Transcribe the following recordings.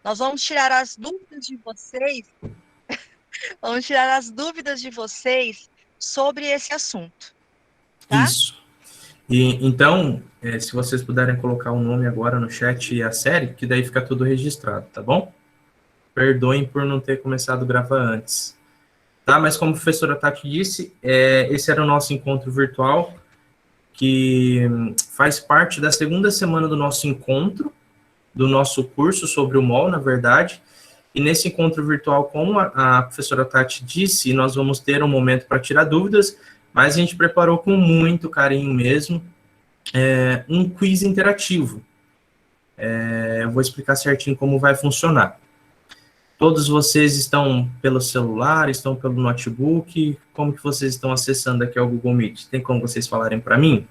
Nós vamos tirar as dúvidas de vocês, vamos tirar as dúvidas de vocês sobre esse assunto, tá? Isso. E então, se vocês puderem colocar o nome agora no chat e a série, que daí fica tudo registrado, tá bom? Perdoem por não ter começado a gravar antes. Tá, mas como a professora Tati disse, esse era o nosso encontro virtual, que faz parte da segunda semana do nosso encontro, do nosso curso sobre o MOL, na verdade. E nesse encontro virtual, como a professora Tati disse, nós vamos ter um momento para tirar dúvidas, mas a gente preparou com muito carinho mesmo um quiz interativo. Eu vou explicar certinho como vai funcionar. Todos vocês estão pelo celular, estão pelo notebook? Como que vocês estão acessando aqui ao Google Meet? Tem como vocês falarem para mim?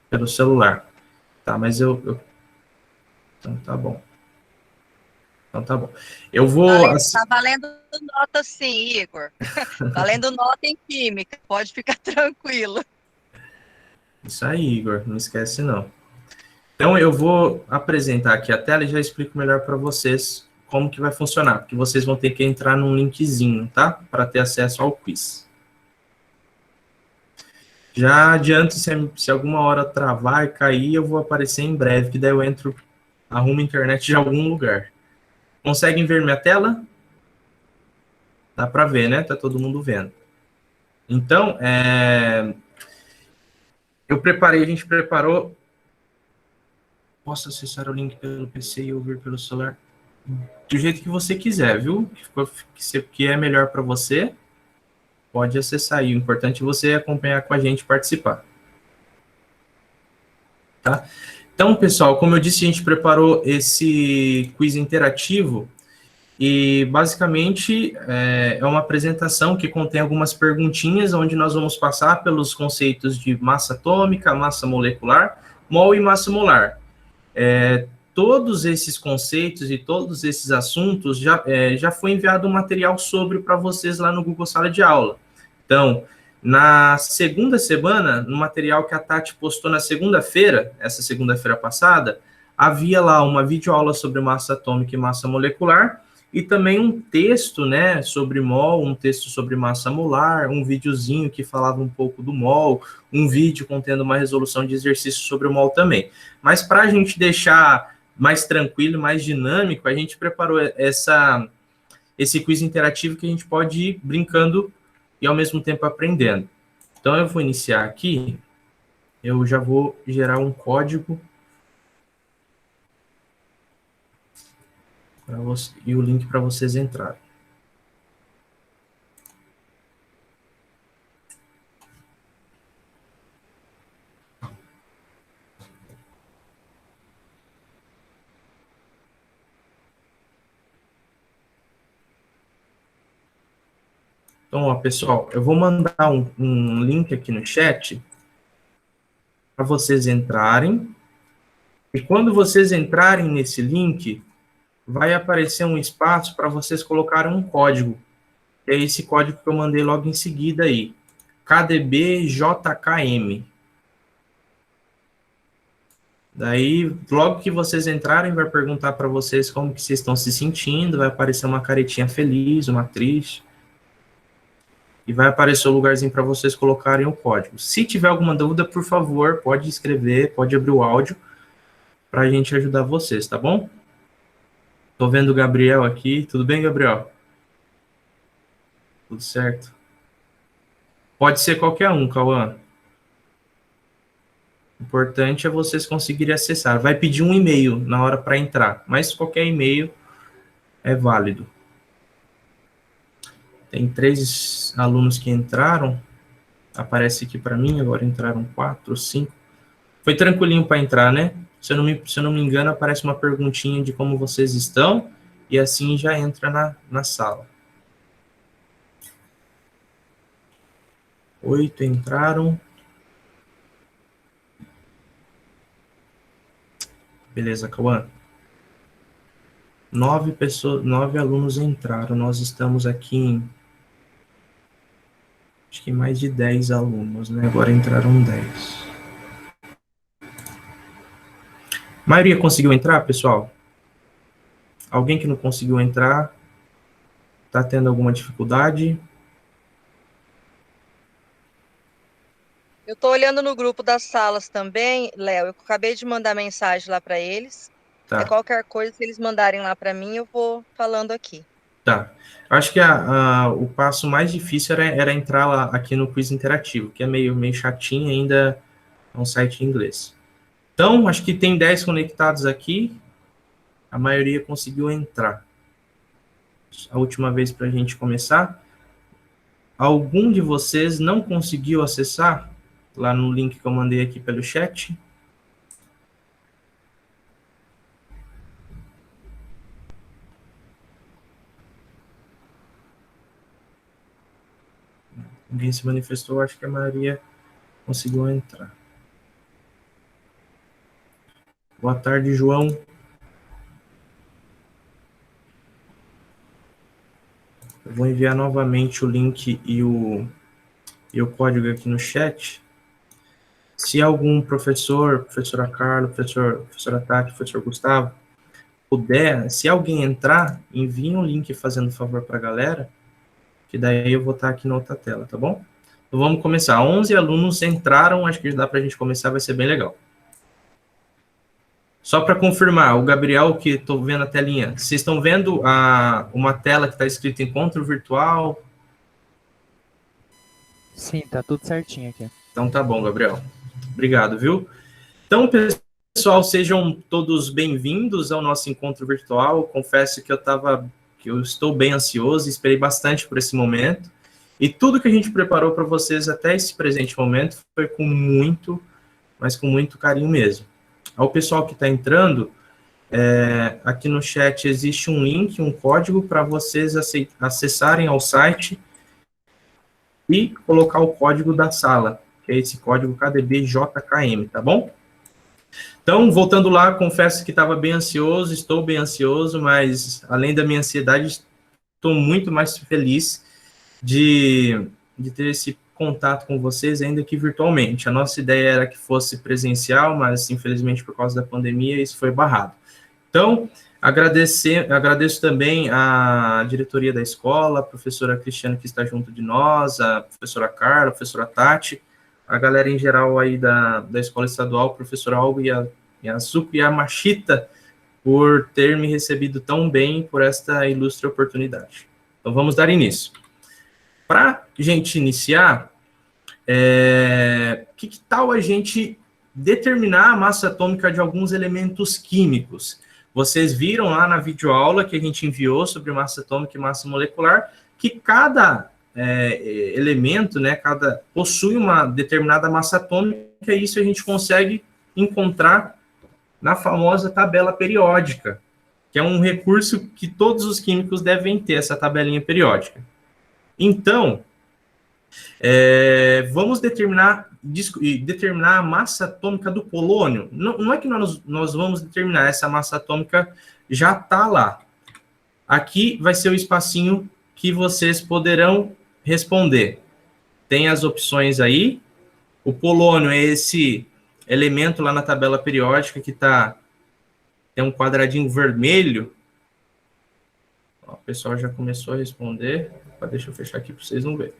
Pelo celular. Tá, mas Então tá bom. Então tá bom. Eu vou... Tá valendo nota sim, Igor. Valendo nota em química, pode ficar tranquilo. Isso aí, Igor, não esquece não. Então eu vou apresentar aqui a tela e já explico melhor para vocês como que vai funcionar, porque vocês vão ter que entrar num linkzinho, tá? Para ter acesso ao quiz. Já adianto, se alguma hora travar e cair, eu vou aparecer em breve, que daí eu entro, arrumo a internet de algum lugar. Conseguem ver minha tela? Dá para ver, né? Tá todo mundo vendo. Então, a gente preparou. Posso acessar o link pelo PC e ouvir pelo celular? Do jeito que você quiser, viu? Que é melhor para você, pode acessar aí. O importante é você acompanhar com a gente e participar. Tá? Então, pessoal, como eu disse, a gente preparou esse quiz interativo e, basicamente, é uma apresentação que contém algumas perguntinhas onde nós vamos passar pelos conceitos de massa atômica, massa molecular, mol e massa molar. Todos esses conceitos e todos esses assuntos já foi enviado um material sobre para vocês lá no Google Sala de Aula. Então, na segunda semana, no material que a Tati postou na segunda-feira, essa segunda-feira passada, havia lá uma videoaula sobre massa atômica e massa molecular, e também um texto, né, sobre mol, um texto sobre massa molar, um videozinho que falava um pouco do mol, um vídeo contendo uma resolução de exercício sobre o mol também. Mas para a gente deixar mais tranquilo, mais dinâmico, a gente preparou esse quiz interativo que a gente pode ir brincando e ao mesmo tempo aprendendo. Então eu vou iniciar aqui, eu já vou gerar um código para você, e o link para vocês entrarem. Então, ó, pessoal, eu vou mandar um link aqui no chat para vocês entrarem. E quando vocês entrarem nesse link, vai aparecer um espaço para vocês colocarem um código. É esse código que eu mandei logo em seguida aí. KDBJKM. Daí, logo que vocês entrarem, vai perguntar para vocês como que vocês estão se sentindo, vai aparecer uma caretinha feliz, uma triste, e vai aparecer o lugarzinho para vocês colocarem o código. Se tiver alguma dúvida, por favor, pode escrever, pode abrir o áudio, para a gente ajudar vocês, tá bom? Tô vendo o Gabriel aqui. Tudo bem, Gabriel? Tudo certo? Pode ser qualquer um, Cauã. O importante é vocês conseguirem acessar. Vai pedir um e-mail na hora para entrar, mas qualquer e-mail é válido. Tem 3 alunos que entraram. Aparece aqui para mim, agora entraram 4, 5. Foi tranquilinho para entrar, né? Se eu não me engano, aparece uma perguntinha de como vocês estão e assim já entra na sala. 8 entraram. Beleza, Cauã. 9 alunos entraram. Nós estamos aqui em acho que mais de 10 alunos, né? Agora entraram 10. A maioria conseguiu entrar, pessoal? Alguém que não conseguiu entrar, está tendo alguma dificuldade? Eu estou olhando no grupo das salas também, Léo. Eu acabei de mandar mensagem lá para eles. É Tá, qualquer coisa, se eles mandarem lá para mim, eu vou falando aqui. tá. Acho que o passo mais difícil era entrar lá, aqui no quiz interativo, que é meio chatinho ainda, é um site em inglês. Então, acho que tem 10 conectados aqui, a maioria conseguiu entrar. A última vez para a gente começar. Algum de vocês não conseguiu acessar lá no link que eu mandei aqui pelo chat? Ninguém se manifestou, acho que a maioria conseguiu entrar. Boa tarde, João. Eu vou enviar novamente o link e o código aqui no chat. Se algum professor, professora Carla, professora Tati, professor Gustavo, puder, se alguém entrar, envie um link fazendo favor para a galera, que daí eu vou estar aqui na outra tela, tá bom? Então vamos começar. 11 alunos entraram, acho que dá para a gente começar, vai ser bem legal. Só para confirmar, o Gabriel, que estou vendo a telinha, vocês estão vendo uma tela que está escrito encontro virtual? Sim, tá tudo certinho aqui. Então tá bom, Gabriel. Obrigado, viu? Então, pessoal, sejam todos bem-vindos ao nosso encontro virtual. Confesso que eu estou bem ansioso, esperei bastante por esse momento. E tudo que a gente preparou para vocês até esse presente momento foi com muito, mas com muito carinho mesmo. Ao pessoal que está entrando, aqui no chat existe um link, um código para vocês acessarem ao site e colocar o código da sala, que é esse código KDBJKM, tá bom? Então, voltando lá, confesso que estava bem ansioso, estou bem ansioso, mas além da minha ansiedade, estou muito mais feliz de ter esse contato com vocês, ainda que virtualmente. A nossa ideia era que fosse presencial, mas infelizmente por causa da pandemia isso foi barrado. Então, agradeço também a diretoria da escola, a professora Cristiane que está junto de nós, a professora Carla, a professora Tati, a galera em geral aí da escola estadual, o professor Algo e a Zuko e a Machita, por ter me recebido tão bem por esta ilustre oportunidade. Então, vamos dar início. Para a gente iniciar, que tal a gente determinar a massa atômica de alguns elementos químicos? Vocês viram lá na videoaula que a gente enviou sobre massa atômica e massa molecular, que cada elemento, né, possui uma determinada massa atômica, e isso a gente consegue encontrar na famosa tabela periódica, que é um recurso que todos os químicos devem ter, essa tabelinha periódica. Então, vamos determinar a massa atômica do polônio. Não é que nós vamos determinar, essa massa atômica já está lá. Aqui vai ser o espacinho que vocês poderão responder. Tem as opções aí. O polônio é esse elemento lá na tabela periódica que tem um quadradinho vermelho. Ó, o pessoal já começou a responder. Deixa eu fechar aqui para vocês não verem.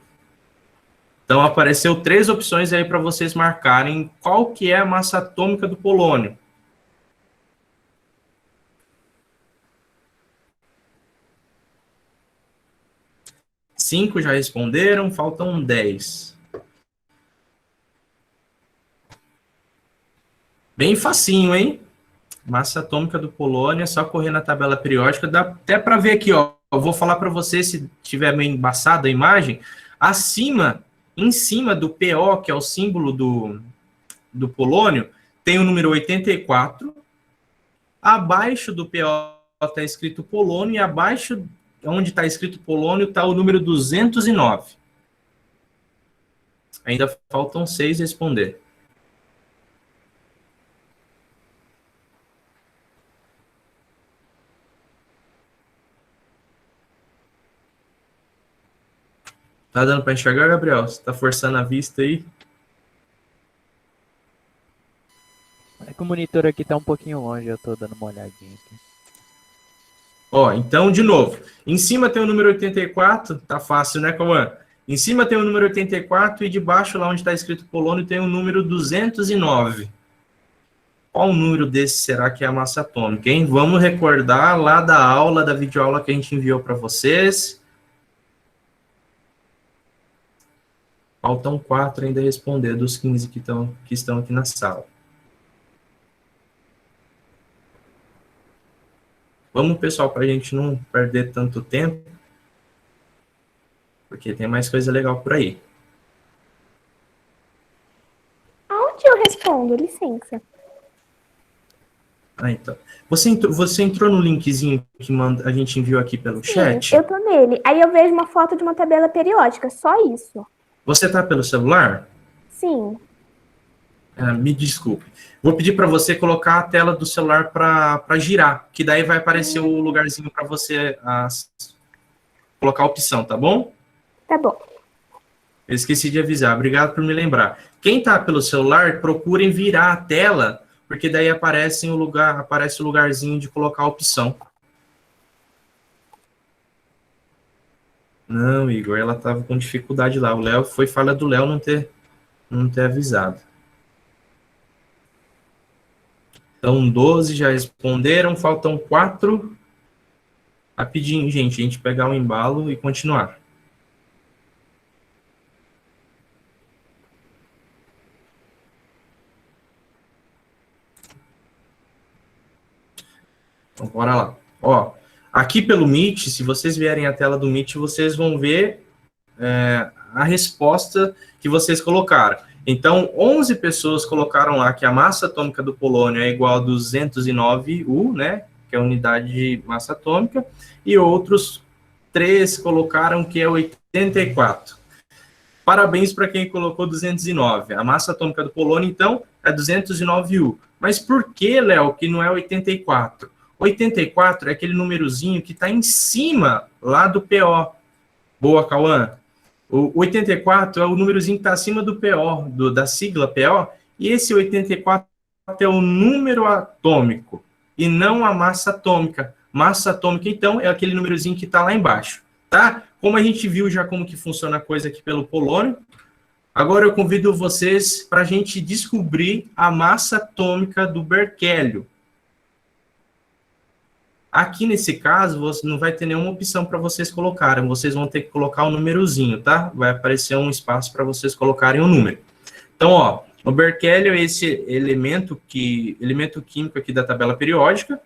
Então, apareceu 3 opções aí para vocês marcarem qual que é a massa atômica do polônio. Cinco já responderam, faltam 10. Bem facinho, hein? Massa atômica do polônio, é só correr na tabela periódica. Dá até para ver aqui, ó. Eu vou falar para vocês, se tiver meio embaçada a imagem, em cima do PO, que é o símbolo do polônio, tem o número 84. Abaixo do PO está escrito polônio, e abaixo, onde está escrito polônio, está o número 209. Ainda faltam 6 responder. Tá dando para enxergar, Gabriel? Você tá forçando a vista aí? que o monitor aqui tá um pouquinho longe, eu tô dando uma olhadinha aqui. Ó, então, de novo, em cima tem o número 84, tá fácil, né, Cauã? Em cima tem o número 84 e debaixo, lá onde está escrito polônio, tem o número 209. Qual número desse será que é a massa atômica, hein? Vamos recordar lá da aula, da videoaula que a gente enviou para vocês. Faltam 4 ainda a responder dos 15 que estão aqui na sala. Vamos, pessoal, para a gente não perder tanto tempo, porque tem mais coisa legal por aí. Aonde eu respondo? Licença. Ah, então. Você entrou no linkzinho que a gente enviou aqui pelo chat? Eu tô nele. Aí eu vejo uma foto de uma tabela periódica, só isso. Você tá pelo celular? Sim. Me desculpe. Vou pedir para você colocar a tela do celular para girar, que daí vai aparecer o lugarzinho para você colocar a opção, tá bom? Tá bom. Eu esqueci de avisar. Obrigado por me lembrar. Quem tá pelo celular, procurem virar a tela, porque daí aparece o lugarzinho de colocar a opção. Não, Igor, ela tava com dificuldade lá. O Léo, foi falha do Léo não ter avisado. Então, 12 já responderam, faltam 4. Rapidinho, gente, a gente pegar o embalo e continuar. Então, bora lá. Ó, aqui pelo Meet, se vocês vierem à tela do Meet, vocês vão ver a resposta que vocês colocaram. Então, 11 pessoas colocaram lá que a massa atômica do polônio é igual a 209 U, né, que é a unidade de massa atômica, e outros 3 colocaram que é 84. Parabéns para quem colocou 209. A massa atômica do polônio, então, é 209 U. Mas por que, Léo, que não é 84? 84 é aquele númerozinho que está em cima lá do PO. Boa, Cauã. O 84 é o númerozinho que está acima do PO, da sigla PO, e esse 84 é o número atômico, e não a massa atômica. Massa atômica, então, é aquele númerozinho que está lá embaixo, tá? Como a gente viu já como que funciona a coisa aqui pelo polônio, agora eu convido vocês para a gente descobrir a massa atômica do berquélio. Aqui, nesse caso, você não vai ter nenhuma opção para vocês colocarem. Vocês vão ter que colocar um númerozinho, tá? Vai aparecer um espaço para vocês colocarem um número. Então, ó, o berquélio é esse elemento químico aqui da tabela periódica,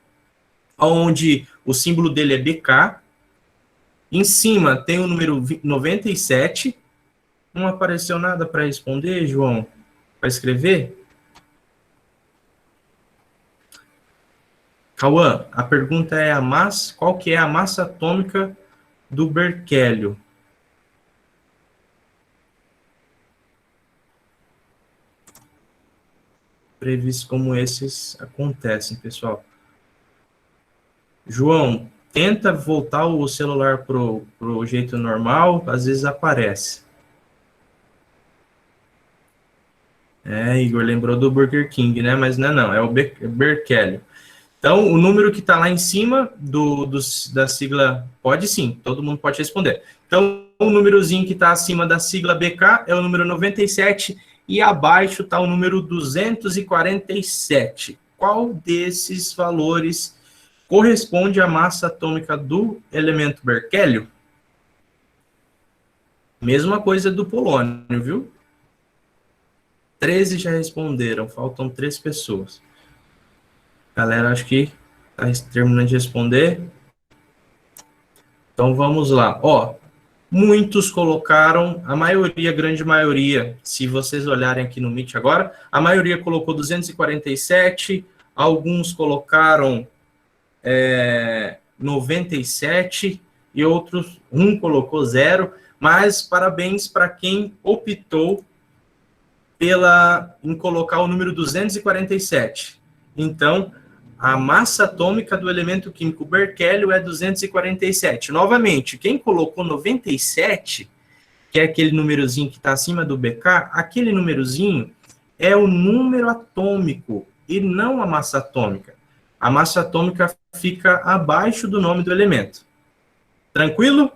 onde o símbolo dele é BK. Em cima tem o número 97. Não apareceu nada para responder, João? Para escrever? Cauã, a pergunta é qual que é a massa atômica do berquélio? Previstos como esses acontecem, pessoal. João, tenta voltar o celular pro jeito normal, às vezes aparece. Igor lembrou do Burger King, né? Mas não, é o berquélio. Então, o número que está lá em cima da sigla, pode sim, todo mundo pode responder. Então, o númerozinho que está acima da sigla BK é o número 97 e abaixo está o número 247. Qual desses valores corresponde à massa atômica do elemento berquélio? Mesma coisa do polônio, viu? 13 já responderam, faltam 3 pessoas. Galera, acho que está terminando de responder. Então, vamos lá. Ó, muitos colocaram, a maioria, a grande maioria, se vocês olharem aqui no Meet agora, a maioria colocou 247, alguns colocaram 97 e outros, colocou 0, mas parabéns para quem optou em colocar o número 247. Então, a massa atômica do elemento químico berquélio é 247. Novamente, quem colocou 97, que é aquele númerozinho que está acima do BK, aquele númerozinho é o número atômico e não a massa atômica. A massa atômica fica abaixo do nome do elemento. Tranquilo?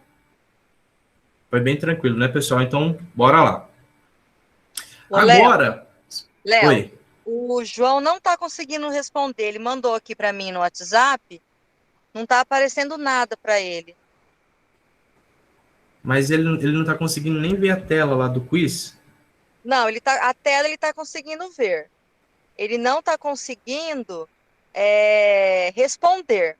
Foi bem tranquilo, né, pessoal? Então, bora lá. Ô, Agora... Léo, Oi. o João não está conseguindo responder. Ele mandou aqui para mim no WhatsApp, não está aparecendo nada para ele. Mas ele não está conseguindo nem ver a tela lá do quiz? Não, a tela ele está conseguindo ver. Ele não está conseguindo responder.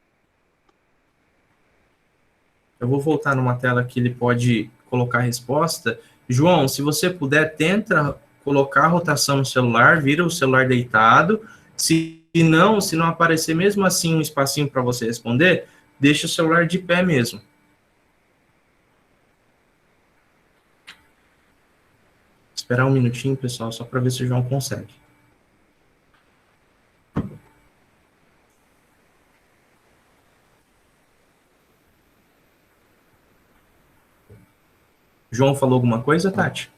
Eu vou voltar numa tela que ele pode colocar a resposta. João, se você puder, tenta colocar a rotação no celular, vira o celular deitado. Se não aparecer mesmo assim um espacinho para você responder, deixa o celular de pé mesmo. Esperar um minutinho, pessoal, só para ver se o João consegue. João falou alguma coisa, Tati?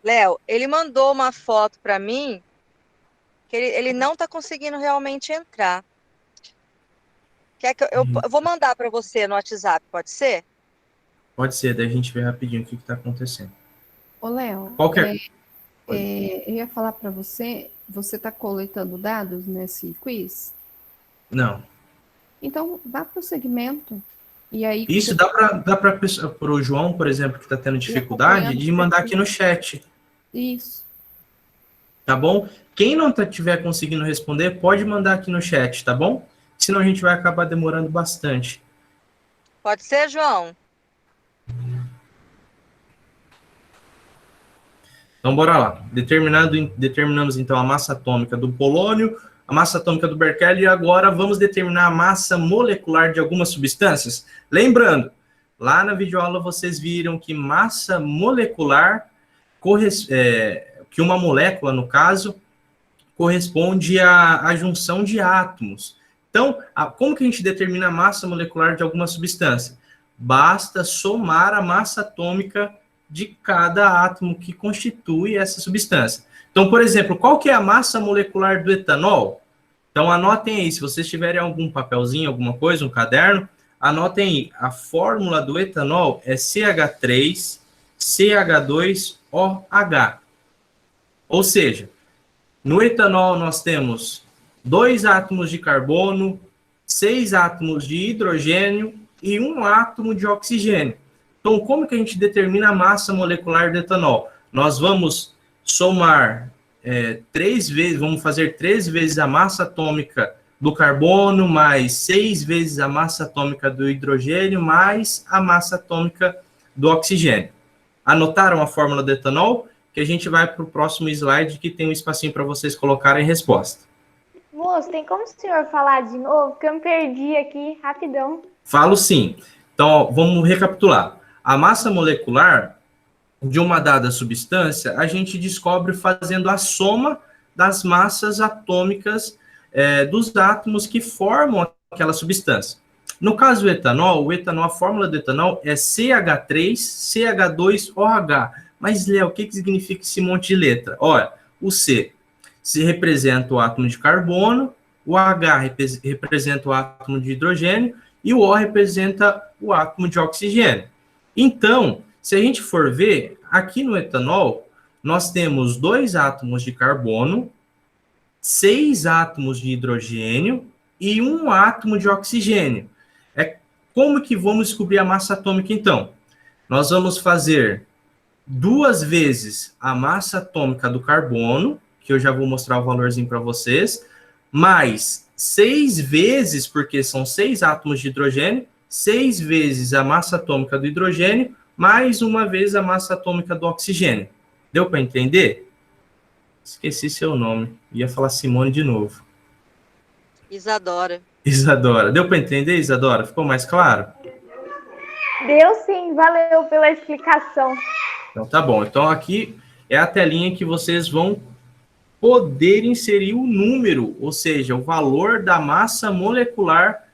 Léo, ele mandou uma foto para mim que ele não está conseguindo realmente entrar. Quer que eu vou mandar para você no WhatsApp, pode ser? Pode ser, daí a gente vê rapidinho o que está acontecendo. Ô, Léo, Qualquer... eu ia falar para você, você está coletando dados nesse quiz? Não. Então, vá para o segmento. E aí, Isso dá para o João, por exemplo, que está tendo dificuldade, de mandar aqui no chat. Isso. Tá bom? Quem não estiver conseguindo responder, pode mandar aqui no chat, tá bom? Senão a gente vai acabar demorando bastante. Pode ser, João? Então, bora lá. Determinamos, então, a massa atômica do polônio, a massa atômica do berkélio, e agora vamos determinar a massa molecular de algumas substâncias. Lembrando, lá na videoaula vocês viram que massa molecular, que uma molécula, no caso, corresponde à junção de átomos. Então, como que a gente determina a massa molecular de alguma substância? Basta somar a massa atômica de cada átomo que constitui essa substância. Então, por exemplo, qual que é a massa molecular do etanol? Então, anotem aí, se vocês tiverem algum papelzinho, alguma coisa, um caderno, anotem aí, a fórmula do etanol é CH3CH2OH. Ou seja, no etanol nós temos 2 átomos de carbono, 6 átomos de hidrogênio e 1 átomo de oxigênio. Então, como que a gente determina a massa molecular do etanol? Nós vamos somar 3 vezes, vamos fazer 3 vezes a massa atômica do carbono, mais 6 vezes a massa atômica do hidrogênio, mais a massa atômica do oxigênio. Anotaram a fórmula do etanol? Que a gente vai para o próximo slide, que tem um espacinho para vocês colocarem resposta. Moço, tem como o senhor falar de novo? Que eu me perdi aqui, rapidão. Falo sim. Então, ó, vamos recapitular. A massa molecular de uma dada substância, a gente descobre fazendo a soma das massas atômicas dos átomos que formam aquela substância. No caso do etanol, a fórmula do etanol é CH3CH2OH. Mas, Léo, o que significa esse monte de letra? Olha, o C se representa o átomo de carbono, o H representa o átomo de hidrogênio e o O representa o átomo de oxigênio. Então, se a gente for ver, aqui no etanol, nós temos 2 átomos de carbono, 6 átomos de hidrogênio e 1 átomo de oxigênio. Como que vamos descobrir a massa atômica, então? Nós vamos fazer 2 vezes a massa atômica do carbono, que eu já vou mostrar o valorzinho para vocês, mais 6 vezes, porque são 6 átomos de hidrogênio, 6 vezes a massa atômica do hidrogênio, mais 1 vez a massa atômica do oxigênio. Deu para entender? Esqueci seu nome. Ia falar Simone de novo. Isadora. Isadora. Deu para entender, Isadora? Ficou mais claro? Deu sim, valeu pela explicação. Então tá bom. Então aqui é a telinha que vocês vão poder inserir o número, ou seja, o valor da massa molecular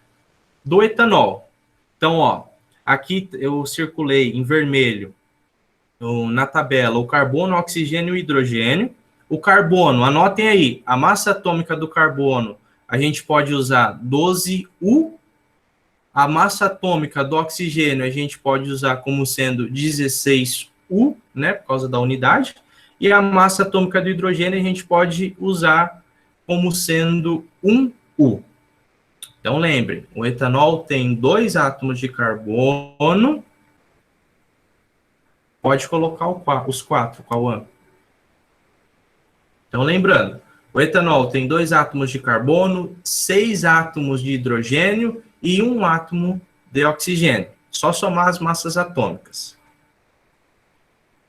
do etanol. Então, ó, aqui eu circulei em vermelho na tabela o carbono, o oxigênio e o hidrogênio. O carbono, anotem aí, a massa atômica do carbono, a gente pode usar 12U. A massa atômica do oxigênio, a gente pode usar como sendo 16U, né, por causa da unidade. E a massa atômica do hidrogênio, a gente pode usar como sendo 1U. Então, lembre, o etanol tem 2 átomos de carbono. Pode colocar os 4, Cauã. Então, lembrando, o etanol tem 2 átomos de carbono, 6 átomos de hidrogênio e 1 átomo de oxigênio. Só somar as massas atômicas.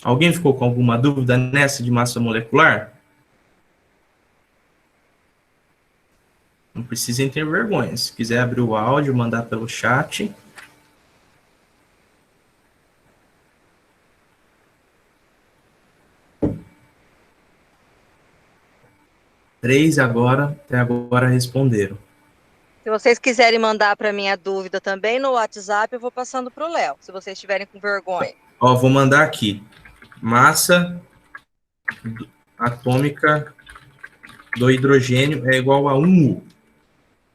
Alguém ficou com alguma dúvida nessa de massa molecular? Não precisem ter vergonha. Se quiser abrir o áudio, mandar pelo chat. Três até agora responderam. Se vocês quiserem mandar para mim a dúvida também no WhatsApp, eu vou passando para o Léo, se vocês estiverem com vergonha. Ó, vou mandar aqui. Massa atômica do hidrogênio é igual a 1U.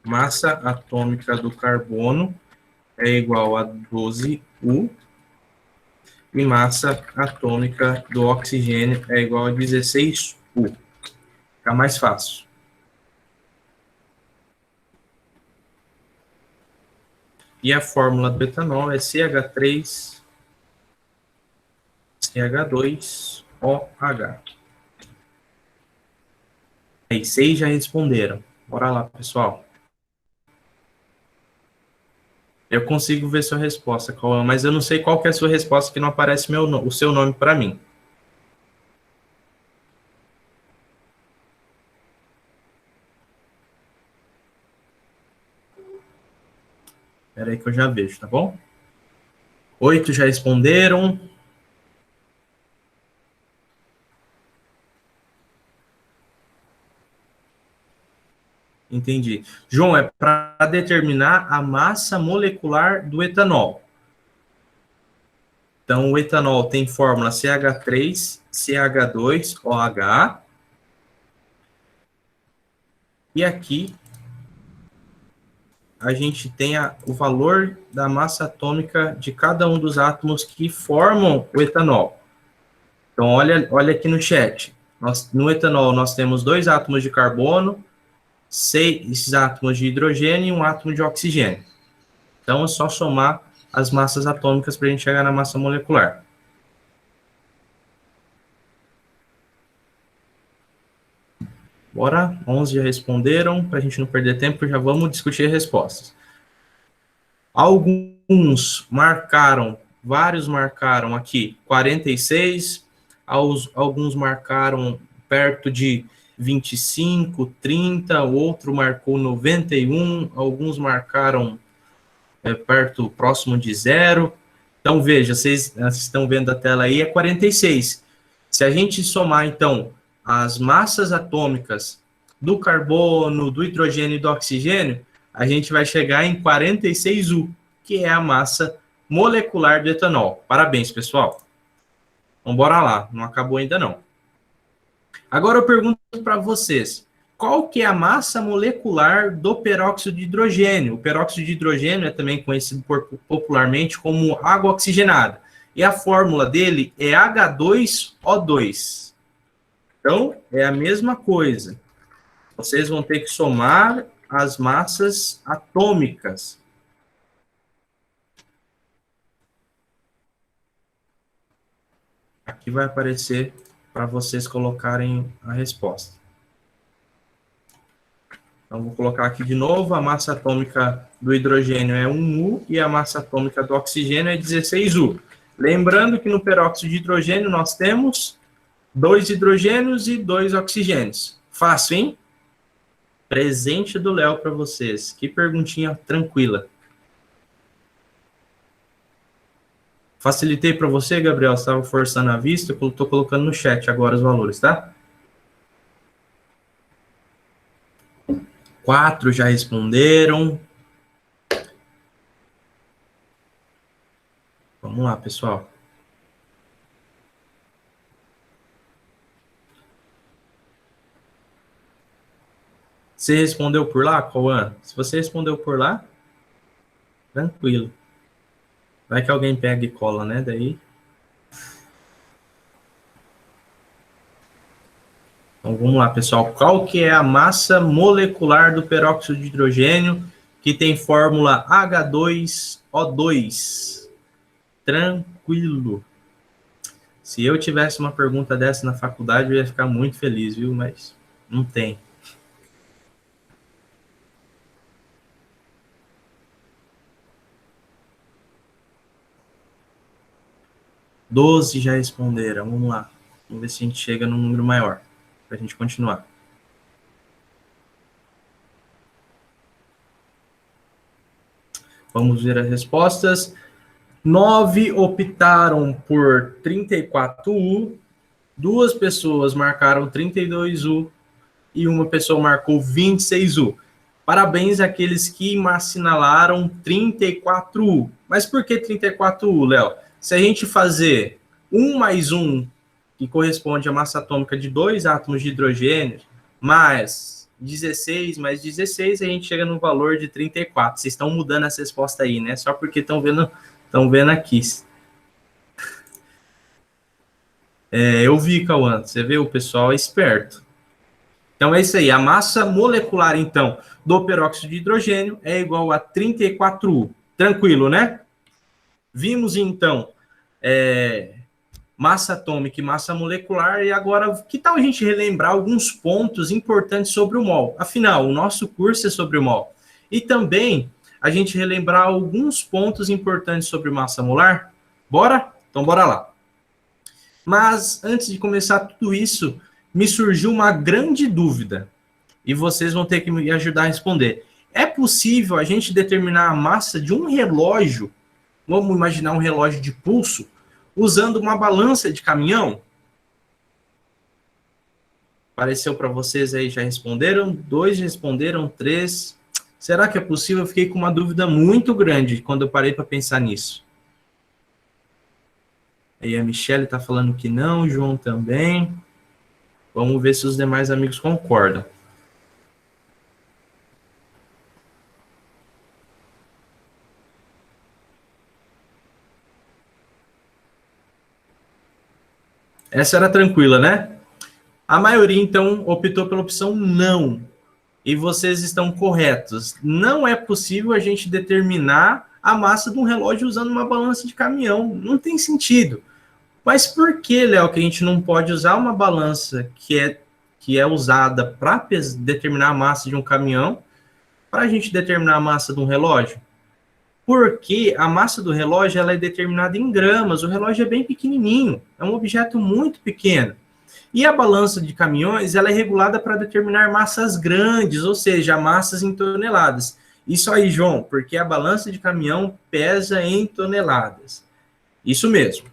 Massa atômica do carbono é igual a 12U. E massa atômica do oxigênio é igual a 16U. Fica mais fácil. E a fórmula do etanol é CH3, CH2OH. Aí, 6 já responderam. Bora lá, pessoal. Eu consigo ver sua resposta, Cauã, mas eu não sei qual que é a sua resposta, que não aparece o seu nome para mim. Espera aí que eu já vejo, tá bom? 8 já responderam. Entendi. João, é para determinar a massa molecular do etanol. Então, o etanol tem fórmula CH3, CH2OH. E aqui a gente tem o valor da massa atômica de cada um dos átomos que formam o etanol. Então, olha aqui no chat. No etanol, nós temos 2 átomos de carbono, 6 átomos de hidrogênio e 1 átomo de oxigênio. Então, é só somar as massas atômicas para a gente chegar na massa molecular. Bora, 11 já responderam, para a gente não perder tempo, já vamos discutir as respostas. Alguns marcaram, vários marcaram aqui 46, alguns marcaram perto de 25, 30, o outro marcou 91, alguns marcaram próximo de 0. Então, veja, vocês estão vendo a tela aí, é 46. Se a gente somar, então, as massas atômicas do carbono, do hidrogênio e do oxigênio, a gente vai chegar em 46U, que é a massa molecular do etanol. Parabéns, pessoal. Então, bora lá, não acabou ainda não. Agora eu pergunto para vocês, qual que é a massa molecular do peróxido de hidrogênio? O peróxido de hidrogênio é também conhecido popularmente como água oxigenada. E a fórmula dele é H2O2. Então, é a mesma coisa. Vocês vão ter que somar as massas atômicas. Aqui vai aparecer para vocês colocarem a resposta. Então, vou colocar aqui de novo, a massa atômica do hidrogênio é 1U e a massa atômica do oxigênio é 16U. Lembrando que no peróxido de hidrogênio nós temos 2 hidrogênios e 2 oxigênios. Fácil, hein? Presente do Léo para vocês. Que perguntinha tranquila. Facilitei para você, Gabriel? Estava forçando a vista, eu estou colocando no chat agora os valores, tá? 4 já responderam. Vamos lá, pessoal. Você respondeu por lá, Cauã? Se você respondeu por lá, tranquilo. Vai que alguém pega e cola, né? Daí. Então, vamos lá, pessoal. Qual que é a massa molecular do peróxido de hidrogênio que tem fórmula H2O2? Tranquilo. Se eu tivesse uma pergunta dessa na faculdade, eu ia ficar muito feliz, viu? Mas não tem. Doze já responderam. Vamos lá. Vamos ver se a gente chega num número maior, para a gente continuar. Vamos ver as respostas. 9 optaram por 34U, 2 pessoas marcaram 32U e uma pessoa marcou 26U. Parabéns àqueles que assinalaram 34U. Mas por que 34U, Léo? Se a gente fazer 1 mais 1, que corresponde à massa atômica de 2 átomos de hidrogênio, mais 16 mais 16, a gente chega no valor de 34. Vocês estão mudando essa resposta aí, né? Só porque estão vendo aqui. Eu vi, Cauã. Você vê, o pessoal é esperto. Então, é isso aí. A massa molecular, então, do peróxido de hidrogênio é igual a 34U. Tranquilo, né? Vimos, então, massa atômica e massa molecular. E agora, que tal a gente relembrar alguns pontos importantes sobre o mol? Afinal, o nosso curso é sobre o mol. E também a gente relembrar alguns pontos importantes sobre massa molar? Bora? Então, bora lá. Mas, antes de começar tudo isso, me surgiu uma grande dúvida. E vocês vão ter que me ajudar a responder. É possível a gente determinar a massa de um relógio, vamos imaginar um relógio de pulso, usando uma balança de caminhão? Apareceu para vocês aí, já responderam? 2 responderam, 3. Será que é possível? Eu fiquei com uma dúvida muito grande quando eu parei para pensar nisso. Aí a Michelle está falando que não, o João também. Vamos ver se os demais amigos concordam. Essa era tranquila, né? A maioria, então, optou pela opção não. E vocês estão corretos. Não é possível a gente determinar a massa de um relógio usando uma balança de caminhão. Não tem sentido. Mas por que, Léo, que a gente não pode usar uma balança que é usada para determinar a massa de um caminhão para a gente determinar a massa de um relógio? Porque a massa do relógio ela é determinada em gramas. O relógio é bem pequenininho. É um objeto muito pequeno. E a balança de caminhões ela é regulada para determinar massas grandes, ou seja, massas em toneladas. Isso aí, João, porque a balança de caminhão pesa em toneladas. Isso mesmo.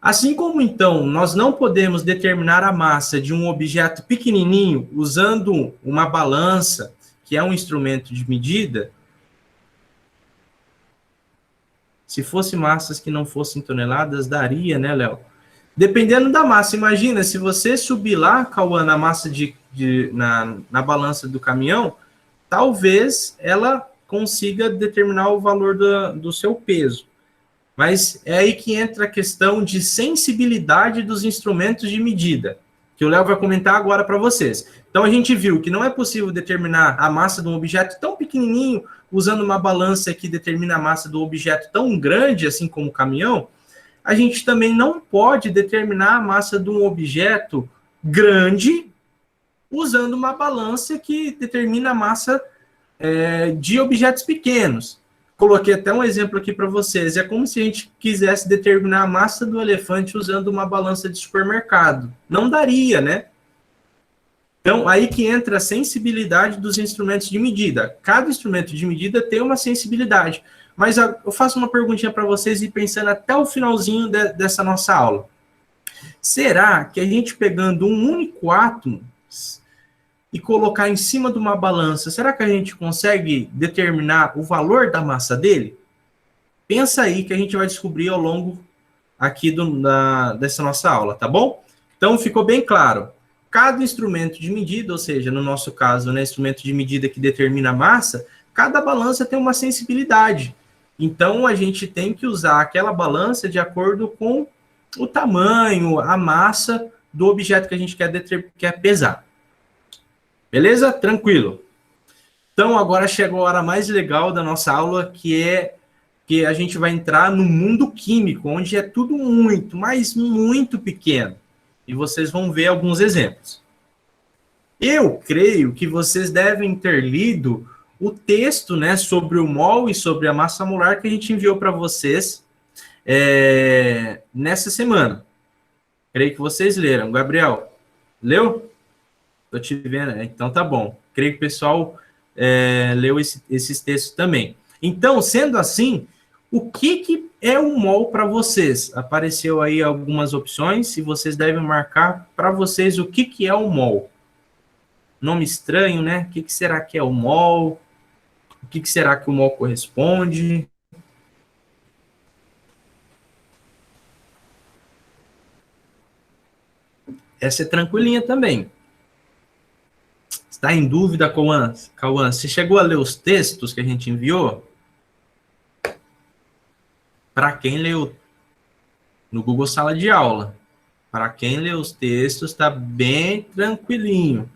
Assim como, então, nós não podemos determinar a massa de um objeto pequenininho usando uma balança, que é um instrumento de medida, se fosse massas que não fossem toneladas, daria, né, Léo? Dependendo da massa, imagina, se você subir lá, Cauã, na massa na balança do caminhão, talvez ela consiga determinar o valor do seu peso. Mas é aí que entra a questão de sensibilidade dos instrumentos de medida, que o Léo vai comentar agora para vocês. Então, a gente viu que não é possível determinar a massa de um objeto tão pequenininho usando uma balança que determina a massa do objeto tão grande, assim como o caminhão. A gente também não pode determinar a massa de um objeto grande usando uma balança que determina a massa de objetos pequenos. Coloquei até um exemplo aqui para vocês. É como se a gente quisesse determinar a massa do elefante usando uma balança de supermercado. Não daria, né? Então, aí que entra a sensibilidade dos instrumentos de medida. Cada instrumento de medida tem uma sensibilidade. Mas eu faço uma perguntinha para vocês e pensando até o finalzinho dessa nossa aula. Será que a gente pegando um único átomo e colocar em cima de uma balança, será que a gente consegue determinar o valor da massa dele? Pensa aí que a gente vai descobrir ao longo aqui dessa nossa aula, tá bom? Então, ficou bem claro. Cada instrumento de medida, ou seja, no nosso caso, né, instrumento de medida que determina a massa, cada balança tem uma sensibilidade. Então, a gente tem que usar aquela balança de acordo com o tamanho, a massa do objeto que a gente quer pesar. Beleza? Tranquilo. Então, agora chegou a hora mais legal da nossa aula, que é que a gente vai entrar no mundo químico, onde é tudo muito, mas muito pequeno. E vocês vão ver alguns exemplos. Eu creio que vocês devem ter lido o texto, né, sobre o mol e sobre a massa molar que a gente enviou para vocês nessa semana. Creio que vocês leram. Gabriel, leu? Estou te vendo. Então tá bom. Creio que o pessoal leu esses textos também. Então, sendo assim, o que é o mol para vocês? Apareceu aí algumas opções e vocês devem marcar para vocês o que é o mol. Nome estranho, né? O que será que é o mol? O que será que o mol corresponde? Essa é tranquilinha também. Está em dúvida, Cauã? Você chegou a ler os textos que a gente enviou? Para quem leu no Google Sala de Aula. Para quem leu os textos, está bem tranquilinho.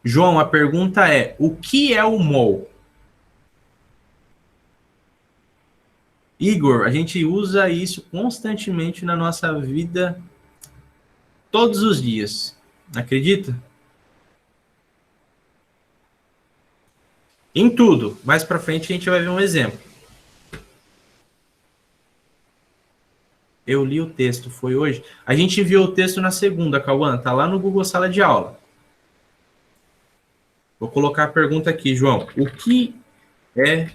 João, a pergunta é, o que é o mol? Igor, a gente usa isso constantemente na nossa vida, todos os dias. Acredita? Em tudo. Mais para frente a gente vai ver um exemplo. Eu li o texto, foi hoje. A gente viu o texto na segunda, Cauã. Tá lá no Google Sala de Aula. Vou colocar a pergunta aqui, João. O que é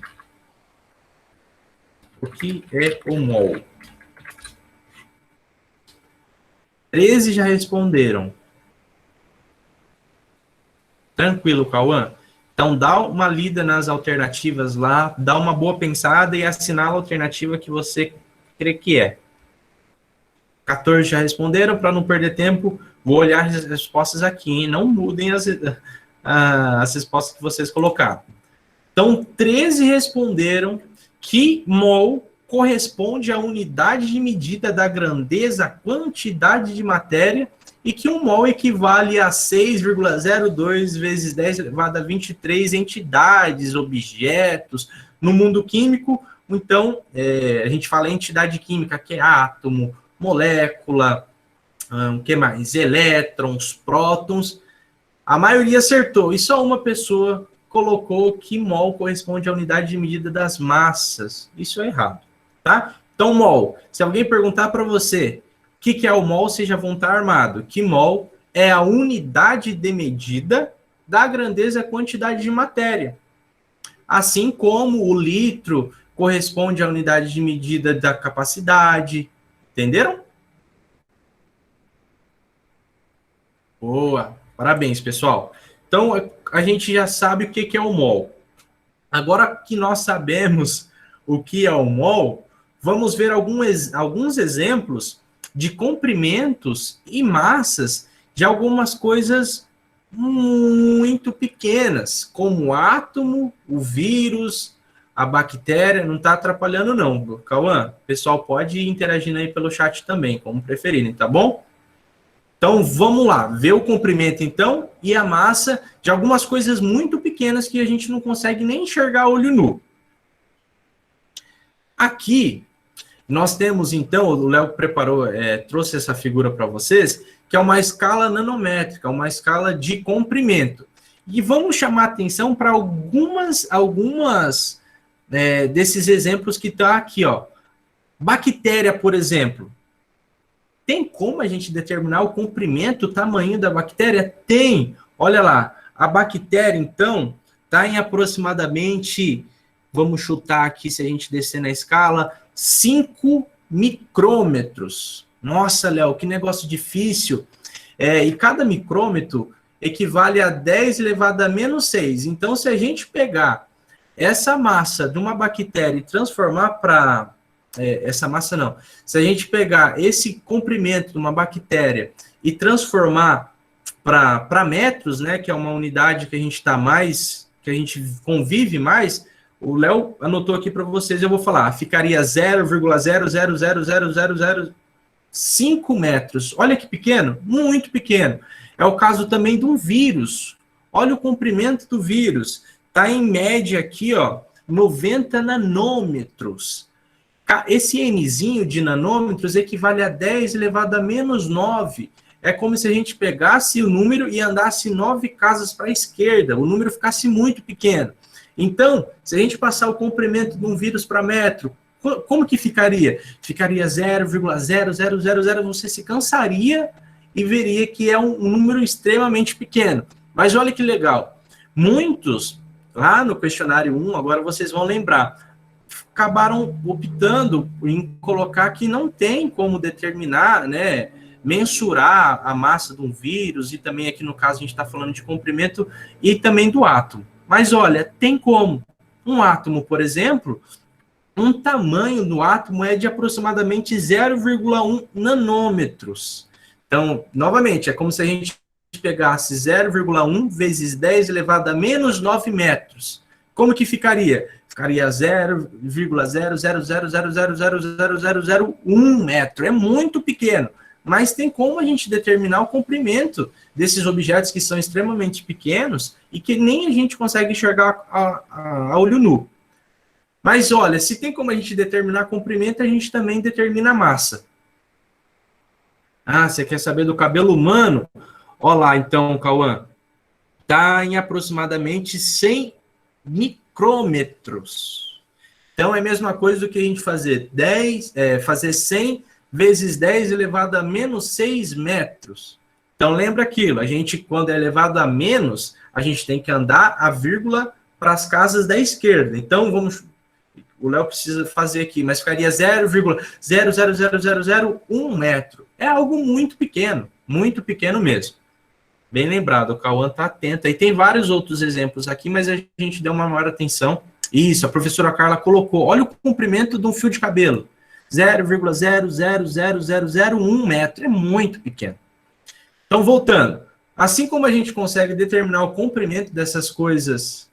o mol? 13 já responderam. Tranquilo, Cauã? Então, dá uma lida nas alternativas lá, dá uma boa pensada e assinala a alternativa que você crê que é. 14 já responderam, para não perder tempo, vou olhar as respostas aqui, hein? Não mudem as respostas que vocês colocaram. Então, 13 responderam que mol corresponde à unidade de medida da grandeza, quantidade de matéria, e que um mol equivale a 6,02 vezes 10 elevado a 23 entidades, objetos, no mundo químico. Então, a gente fala entidade química, que é átomo, molécula, o que mais? Elétrons, prótons. A maioria acertou, e só uma pessoa colocou que mol corresponde à unidade de medida das massas. Isso é errado, tá? Então, mol, se alguém perguntar para você o que é o mol, vocês já vão estar armado. Que mol é a unidade de medida da grandeza e quantidade de matéria. Assim como o litro corresponde à unidade de medida da capacidade. Entenderam? Boa! Parabéns, pessoal. Então, a gente já sabe o que é o mol. Agora que nós sabemos o que é o mol, vamos ver alguns exemplos de comprimentos e massas de algumas coisas muito pequenas, como o átomo, o vírus, a bactéria. Não está atrapalhando não, Cauã. O pessoal pode ir interagindo aí pelo chat também, como preferirem, tá bom? Então, vamos lá, ver o comprimento, então, e a massa de algumas coisas muito pequenas que a gente não consegue nem enxergar a olho nu. Aqui, nós temos, então, o Léo preparou, trouxe essa figura para vocês, que é uma escala nanométrica, uma escala de comprimento. E vamos chamar a atenção para algumas desses exemplos que está aqui, ó. Bactéria, por exemplo. Tem como a gente determinar o comprimento, o tamanho da bactéria? Tem. Olha lá, a bactéria, então, está em aproximadamente, vamos chutar aqui, se a gente descer na escala, 5 micrômetros, Nossa, Léo, que negócio difícil. E cada micrômetro equivale a 10 elevado a menos 6. Então, se a gente pegar essa massa de uma bactéria e transformar para... essa massa não. Se a gente pegar esse comprimento de uma bactéria e transformar para metros, né, que é uma unidade que a gente está mais, que a gente convive mais, o Léo anotou aqui para vocês, eu vou falar, ficaria 0,0000005 metros. Olha que pequeno, muito pequeno. É o caso também de um vírus. Olha o comprimento do vírus. Está em média aqui, ó, 90 nanômetros. Esse Nzinho de nanômetros equivale a 10 elevado a menos 9. É como se a gente pegasse o número e andasse 9 casas para a esquerda. O número ficasse muito pequeno. Então, se a gente passar o comprimento de um vírus para metro, como que ficaria? Ficaria 0,0000, você se cansaria e veria que é um número extremamente pequeno. Mas olha que legal. Muitos, lá no questionário 1, agora vocês vão lembrar, acabaram optando em colocar que não tem como determinar, né, mensurar a massa de um vírus, e também aqui no caso a gente está falando de comprimento e também do átomo. Mas olha, tem como. Um átomo, por exemplo, um tamanho do átomo é de aproximadamente 0,1 nanômetros. Então, novamente, é como se a gente pegasse 0,1 vezes 10 elevado a menos 9 metros. Como que ficaria? Ficaria 0,000000001 metro. É muito pequeno. Mas tem como a gente determinar o comprimento desses objetos que são extremamente pequenos e que nem a gente consegue enxergar a olho nu. Mas olha, se tem como a gente determinar comprimento, a gente também determina a massa. Ah, você quer saber do cabelo humano? Olha lá, então, Cauã. Está em aproximadamente 100 micrômetros. Então, é a mesma coisa do que a gente fazer fazer 100 vezes 10 elevado a menos 6 metros. Então, lembra aquilo, a gente, quando é elevado a menos, a gente tem que andar a vírgula para as casas da esquerda. Então, o Léo precisa fazer aqui, mas ficaria 0,00001 metro. É algo muito pequeno mesmo. Bem lembrado, o Cauã está atento. Aí tem vários outros exemplos aqui, mas a gente deu uma maior atenção. Isso, a professora Carla colocou. Olha o comprimento de um fio de cabelo. 0,00001 metro. É muito pequeno. Então, voltando. Assim como a gente consegue determinar o comprimento dessas coisas,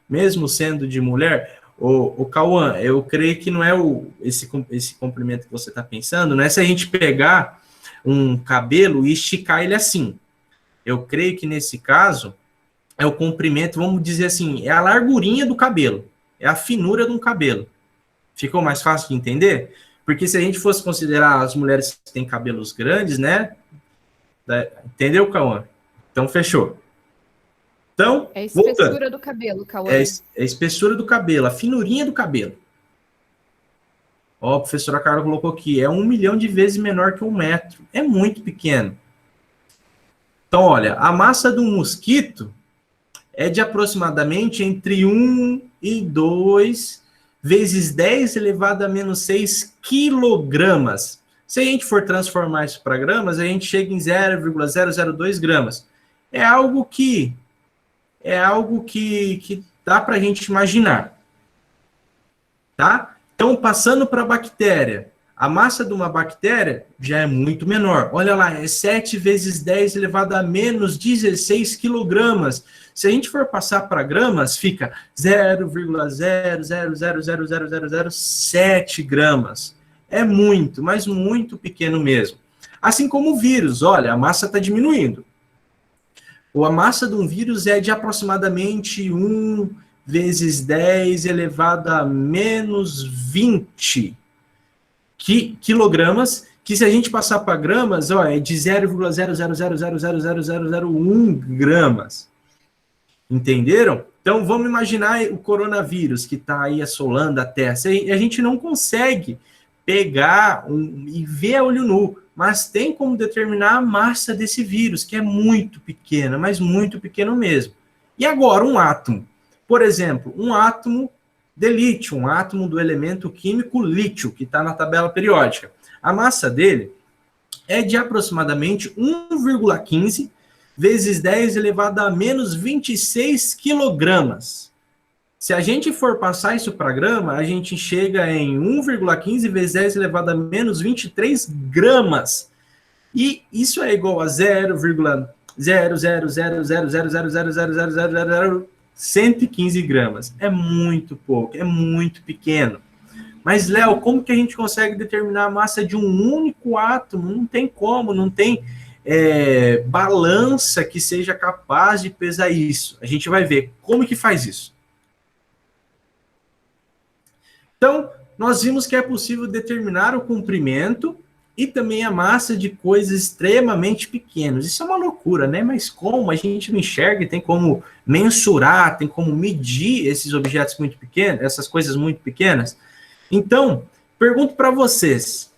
mesmo sendo de mulher, o Cauã, eu creio que não é esse comprimento que você está pensando, não é se a gente pegar um cabelo e esticar ele assim. Eu creio que nesse caso é o comprimento, vamos dizer assim, é a largurinha do cabelo, é a finura de um cabelo. Ficou mais fácil de entender? Porque se a gente fosse considerar as mulheres que têm cabelos grandes, né? Entendeu, Cauã? Então, fechou. Então, é a espessura voltando. Do cabelo, Cauã. É a espessura do cabelo, a finurinha do cabelo. Ó, a professora Carla colocou aqui, é 1 milhão de vezes menor que 1 metro. É muito pequeno. Então, olha, a massa de um mosquito é de aproximadamente entre 1 e 2 vezes 10 elevado a menos 6 quilogramas. Se a gente for transformar isso para gramas, a gente chega em 0,002 gramas. É algo que dá para a gente imaginar. Tá? Então, passando para a bactéria. A massa de uma bactéria já é muito menor. Olha lá, é 7 vezes 10 elevado a menos 16 quilogramas. Se a gente for passar para gramas, fica 0,0000007 gramas. É muito, mas muito pequeno mesmo. Assim como o vírus, olha, a massa está diminuindo. A massa de um vírus é de aproximadamente 1 vezes 10 elevado a menos 20 quilogramas, que se a gente passar para gramas, ó, é de 0,000000001 gramas. Entenderam? Então, vamos imaginar o coronavírus que está aí assolando a Terra. A gente não consegue pegar e ver a olho nu, mas tem como determinar a massa desse vírus, que é muito pequena, mas muito pequeno mesmo. E agora, um átomo. Por exemplo, um átomo de lítio, um átomo do elemento químico lítio, que está na tabela periódica. A massa dele é de aproximadamente 1,15 vezes 10 elevado a menos 26 quilogramas. Se a gente for passar isso para grama, a gente chega em 1,15 vezes 10 elevado a menos 23 gramas. E isso é igual a 0,00000000000000115 gramas. É muito pouco, é muito pequeno. Mas, Léo, como que a gente consegue determinar a massa de um único átomo? Não tem como, não tem balança que seja capaz de pesar isso. A gente vai ver como que faz isso. Então, nós vimos que é possível determinar o comprimento e também a massa de coisas extremamente pequenas. Isso é uma loucura, né? Mas como? A gente não enxerga, tem como mensurar, tem como medir esses objetos muito pequenos, essas coisas muito pequenas? Então, pergunto para vocês,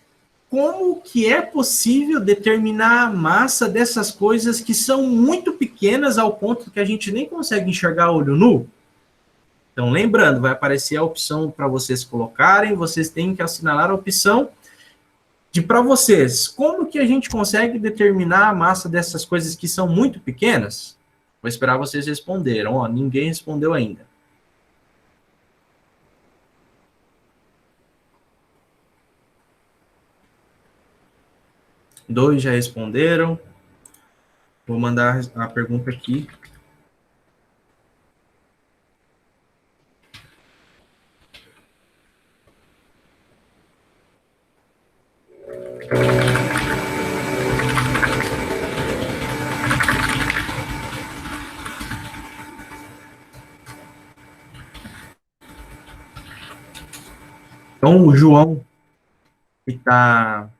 como que é possível determinar a massa dessas coisas que são muito pequenas ao ponto que a gente nem consegue enxergar a olho nu? Então, lembrando, vai aparecer a opção para vocês colocarem, vocês têm que assinalar a opção de para vocês, como que a gente consegue determinar a massa dessas coisas que são muito pequenas? Vou esperar vocês responderam, ó, ninguém respondeu ainda. Dois já responderam. Vou mandar a pergunta aqui. Então, o João, que está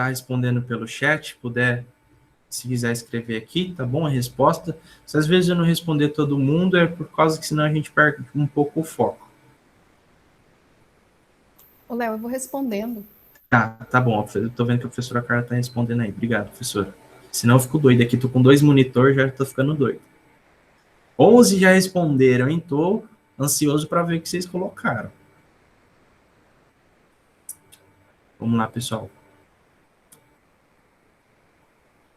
respondendo pelo chat, puder, se quiser escrever aqui, tá bom? A resposta. Se às vezes eu não responder todo mundo, é por causa que senão a gente perde um pouco o foco. Ô, Léo, eu vou respondendo. Tá bom. Eu tô vendo que a professora Carla tá respondendo aí. Obrigado, professora. Senão eu fico doido aqui. Tô com 2 monitores, já tô ficando doido. 11 já responderam, hein? Tô ansioso para ver o que vocês colocaram. Vamos lá, pessoal.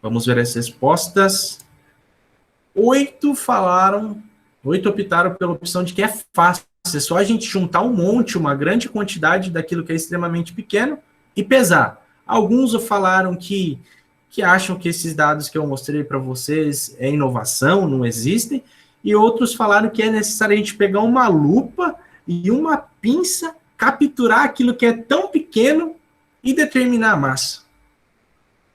Vamos ver as respostas. 8 optaram pela opção de que é fácil. É só a gente juntar um monte, uma grande quantidade daquilo que é extremamente pequeno e pesar. Alguns falaram que acham que esses dados que eu mostrei para vocês é inovação, não existem. E outros falaram que é necessário a gente pegar uma lupa e uma pinça, capturar aquilo que é tão pequeno e determinar a massa.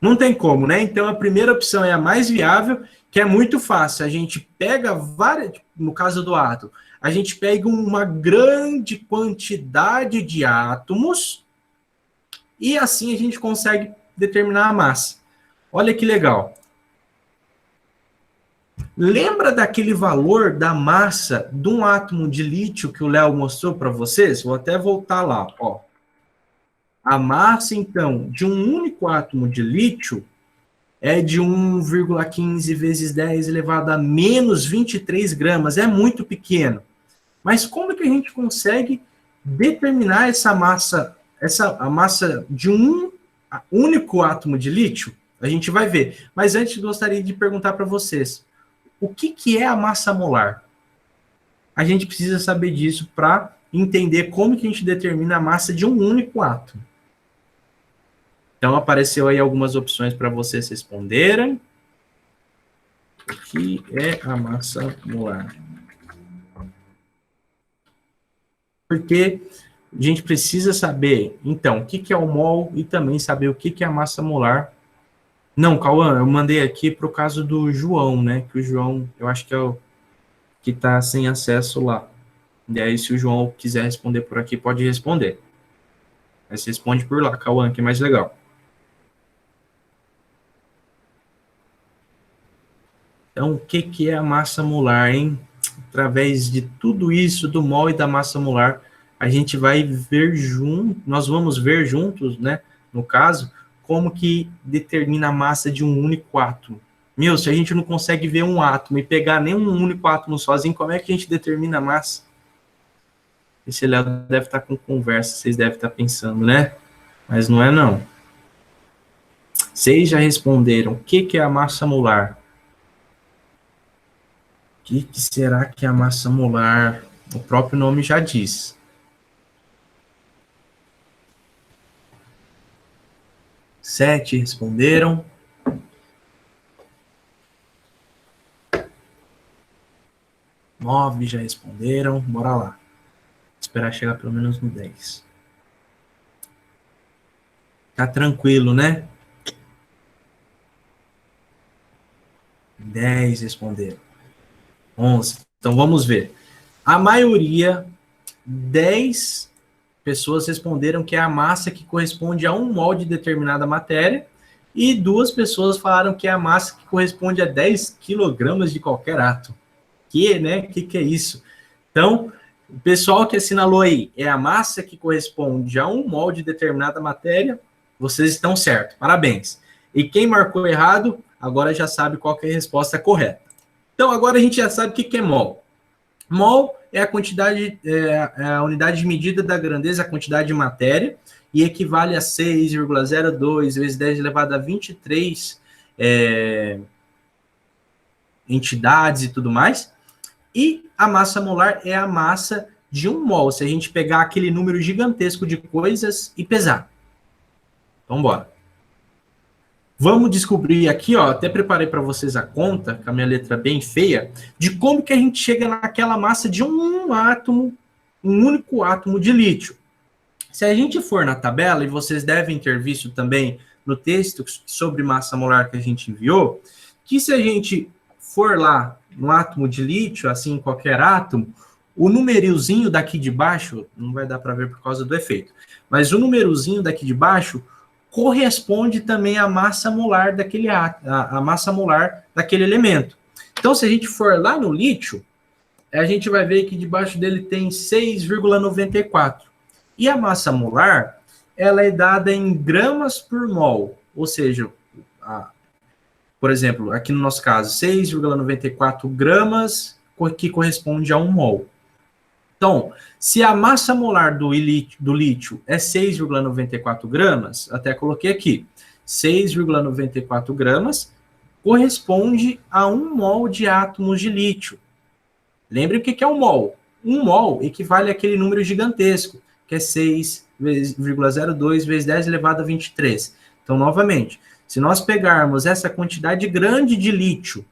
Não tem como, né? Então, a primeira opção é a mais viável, que é muito fácil. A gente pega várias, no caso do átomo, a gente pega uma grande quantidade de átomos e assim a gente consegue determinar a massa. Olha que legal. Lembra daquele valor da massa de um átomo de lítio que o Léo mostrou para vocês? Vou até voltar lá, ó. A massa, então, de um único átomo de lítio é de 1,15 vezes 10 elevado a menos 23 gramas. É muito pequeno. Mas como que a gente consegue determinar essa massa, a massa de um único átomo de lítio? A gente vai ver. Mas antes, gostaria de perguntar para vocês. O que é a massa molar? A gente precisa saber disso para entender como que a gente determina a massa de um único átomo. Então, apareceu aí algumas opções para vocês responderem. O que é a massa molar? Porque a gente precisa saber, então, o que é o mol e também saber o que é a massa molar. Não, Cauã, eu mandei aqui para o caso do João, né? Que o João, eu acho que é o que está sem acesso lá. E aí, se o João quiser responder por aqui, pode responder. Aí você responde por lá, Cauã, que é mais legal. Então, o que é a massa molar, hein? Através de tudo isso, do mol e da massa molar, a gente vai ver nós vamos ver juntos, né? No caso, como que determina a massa de um único átomo. Meu, se a gente não consegue ver um átomo e pegar nem um único átomo sozinho, como é que a gente determina a massa? Esse Léo deve estar com conversa, vocês devem estar pensando, né? Mas não é não. Vocês já responderam. O que é a massa molar? O que será que é a massa molar? O próprio nome já diz. Sete responderam. Nove já responderam. Bora lá. Esperar chegar pelo menos no 10. Tá tranquilo, né? 10 responderam. 11. Então vamos ver. A maioria, 10 pessoas responderam que é a massa que corresponde a 1 mol de determinada matéria, e 2 pessoas falaram que é a massa que corresponde a 10 quilogramas de qualquer átomo. Né? Que é isso? Então, o pessoal que assinalou aí, é a massa que corresponde a 1 mol de determinada matéria, vocês estão certos, parabéns. E quem marcou errado, agora já sabe qual que é a resposta correta. Então, agora a gente já sabe o que é mol. Mol é a quantidade, é a unidade de medida da grandeza, a quantidade de matéria, e equivale a 6,02 vezes 10 elevado a 23 entidades e tudo mais. E a massa molar é a massa de 1 mol, se a gente pegar aquele número gigantesco de coisas e pesar. Então, bora. Vamos descobrir aqui, ó, até preparei para vocês a conta, com a minha letra bem feia, de como que a gente chega naquela massa de um átomo, um único átomo de lítio. Se a gente for na tabela, e vocês devem ter visto também no texto sobre massa molar que a gente enviou, que se a gente for lá no átomo de lítio, assim, qualquer átomo, o numerozinho daqui de baixo, não vai dar para ver por causa do efeito, mas o numerozinho daqui de baixo corresponde também à massa molar daquele a massa molar daquele elemento. Então, se a gente for lá no lítio, a gente vai ver que debaixo dele tem 6,94. E a massa molar, ela é dada em gramas por mol, ou seja, por exemplo, aqui no nosso caso, 6,94 gramas, que corresponde a 1 mol. Então, se a massa molar do lítio é 6,94 gramas, até coloquei aqui, 6,94 gramas corresponde a 1 mol de átomos de lítio. Lembre o que é 1 mol. 1 mol equivale àquele número gigantesco, que é 6,02 vezes 10 elevado a 23. Então, novamente, se nós pegarmos essa quantidade grande de lítio,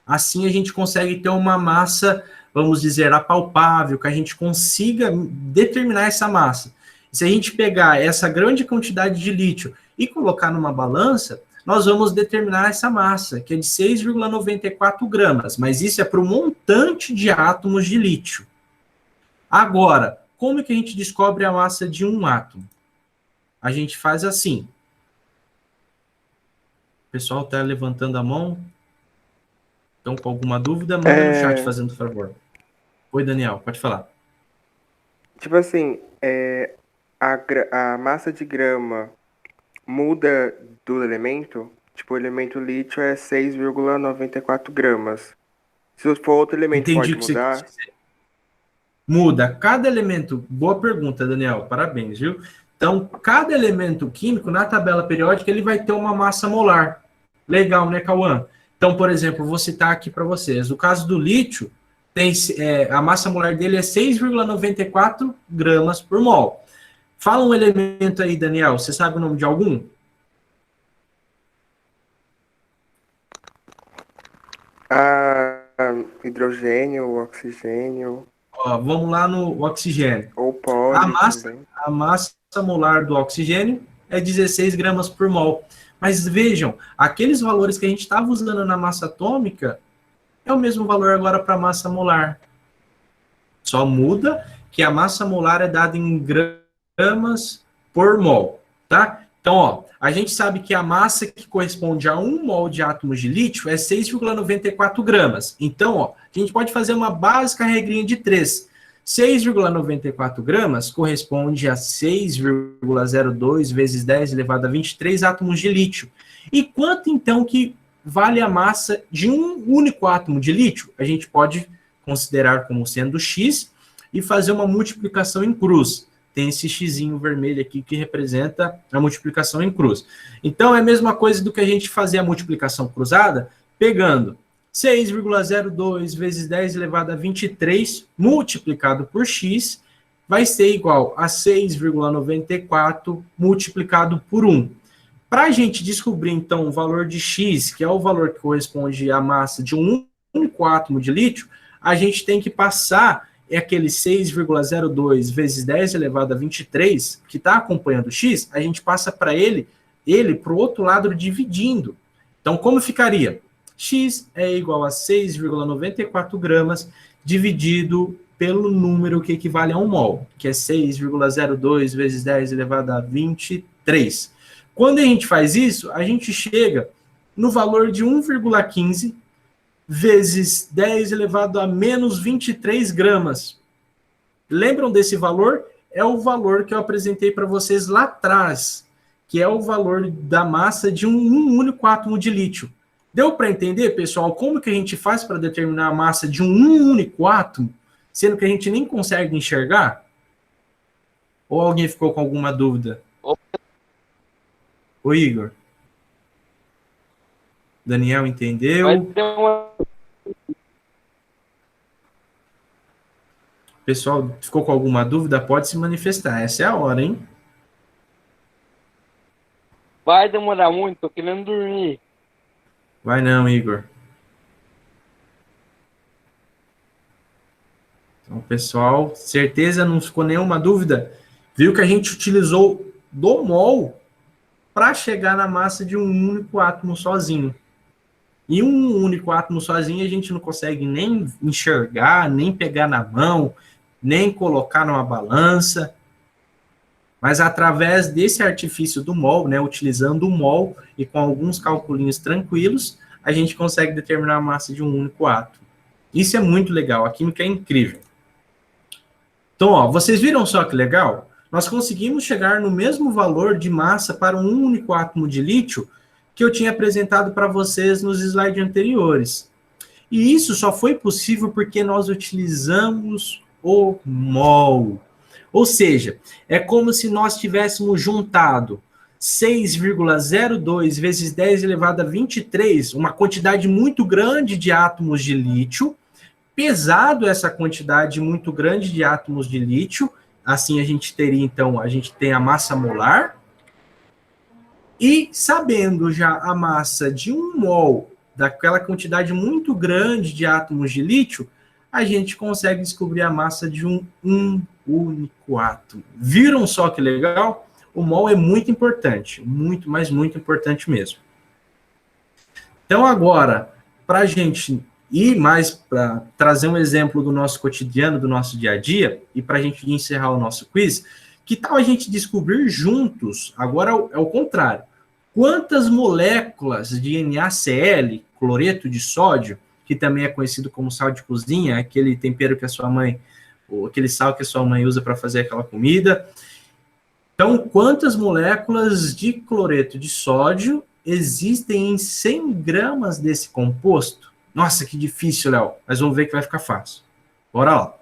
assim a gente consegue ter uma massa, vamos dizer, apalpável, que a gente consiga determinar essa massa. Se a gente pegar essa grande quantidade de lítio e colocar numa balança, nós vamos determinar essa massa, que é de 6,94 gramas, mas isso é para o montante de átomos de lítio. Agora, como é que a gente descobre a massa de um átomo? A gente faz assim. O pessoal está levantando a mão. Estão com alguma dúvida? Manda no chat, fazendo favor. Oi, Daniel, pode falar. Tipo assim, a massa de grama muda do elemento? Tipo, o elemento lítio é 6,94 gramas. Se for outro elemento, Entendi pode mudar? Muda. Cada elemento... Boa pergunta, Daniel. Parabéns, viu? Então, cada elemento químico, na tabela periódica, ele vai ter uma massa molar. Legal, né, Cauã? Então, por exemplo, vou citar aqui para vocês. No caso do lítio, a massa molar dele é 6,94 gramas por mol. Fala um elemento aí, Daniel. Você sabe o nome de algum? Hidrogênio, oxigênio. Ó, vamos lá no oxigênio. Ou pode a massa molar do oxigênio é 16 gramas por mol. Mas vejam, aqueles valores que a gente estava usando na massa atômica é o mesmo valor agora para a massa molar. Só muda que a massa molar é dada em gramas por mol, tá? Então, ó, a gente sabe que a massa que corresponde a 1 mol de átomos de lítio é 6,94 gramas. Então, ó, a gente pode fazer uma básica regrinha de 3. 6,94 gramas corresponde a 6,02 vezes 10 elevado a 23 átomos de lítio. E quanto, então, que vale a massa de um único átomo de lítio? A gente pode considerar como sendo x e fazer uma multiplicação em cruz. Tem esse xizinho vermelho aqui que representa a multiplicação em cruz. Então, é a mesma coisa do que a gente fazer a multiplicação cruzada, pegando 6,02 vezes 10 elevado a 23 multiplicado por x, vai ser igual a 6,94 multiplicado por 1. Para a gente descobrir, então, o valor de x, que é o valor que corresponde à massa de um único átomo de lítio, a gente tem que passar aquele 6,02 vezes 10 elevado a 23, que está acompanhando o x, a gente passa para ele para o outro lado dividindo. Então, como ficaria? X é igual a 6,94 gramas dividido pelo número que equivale a 1 mol, que é 6,02 vezes 10 elevado a 23. Quando a gente faz isso, a gente chega no valor de 1,15 vezes 10 elevado a menos 23 gramas. Lembram desse valor? É o valor que eu apresentei para vocês lá atrás, que é o valor da massa de um único átomo de lítio. Deu para entender, pessoal, como que a gente faz para determinar a massa de um único átomo, sendo que a gente nem consegue enxergar? Ou alguém ficou com alguma dúvida? Ô, Igor. Daniel entendeu? Pessoal, ficou com alguma dúvida? Pode se manifestar. Essa é a hora, hein? Vai demorar muito, tô querendo dormir. Vai não, Igor. Então, pessoal, certeza, não ficou nenhuma dúvida? Viu que a gente utilizou do mol para chegar na massa de um único átomo sozinho. E um único átomo sozinho a gente não consegue nem enxergar, nem pegar na mão, nem colocar numa balança. Mas através desse artifício do mol, né, utilizando o mol e com alguns calculinhos tranquilos, a gente consegue determinar a massa de um único átomo. Isso é muito legal, a química é incrível. Então, ó, vocês viram só que legal? Nós conseguimos chegar no mesmo valor de massa para um único átomo de lítio que eu tinha apresentado para vocês nos slides anteriores. E isso só foi possível porque nós utilizamos o mol. Ou seja, é como se nós tivéssemos juntado 6,02 vezes 10 elevado a 23, uma quantidade muito grande de átomos de lítio, pesado essa quantidade muito grande de átomos de lítio, assim a gente teria, então, a gente tem a massa molar, e sabendo já a massa de 1 mol, daquela quantidade muito grande de átomos de lítio, a gente consegue descobrir a massa de um único átomo. Viram só que legal? O mol é muito importante, muito, mas muito importante mesmo. Então agora, para a gente ir mais para trazer um exemplo do nosso cotidiano, do nosso dia a dia, e para a gente encerrar o nosso quiz, que tal a gente descobrir juntos, agora é o contrário, quantas moléculas de NaCl, cloreto de sódio, que também é conhecido como sal de cozinha, aquele tempero que a sua mãe, ou aquele sal que a sua mãe usa para fazer aquela comida. Então, quantas moléculas de cloreto de sódio existem em 100 gramas desse composto? Nossa, que difícil, Léo, mas vamos ver que vai ficar fácil. Bora lá.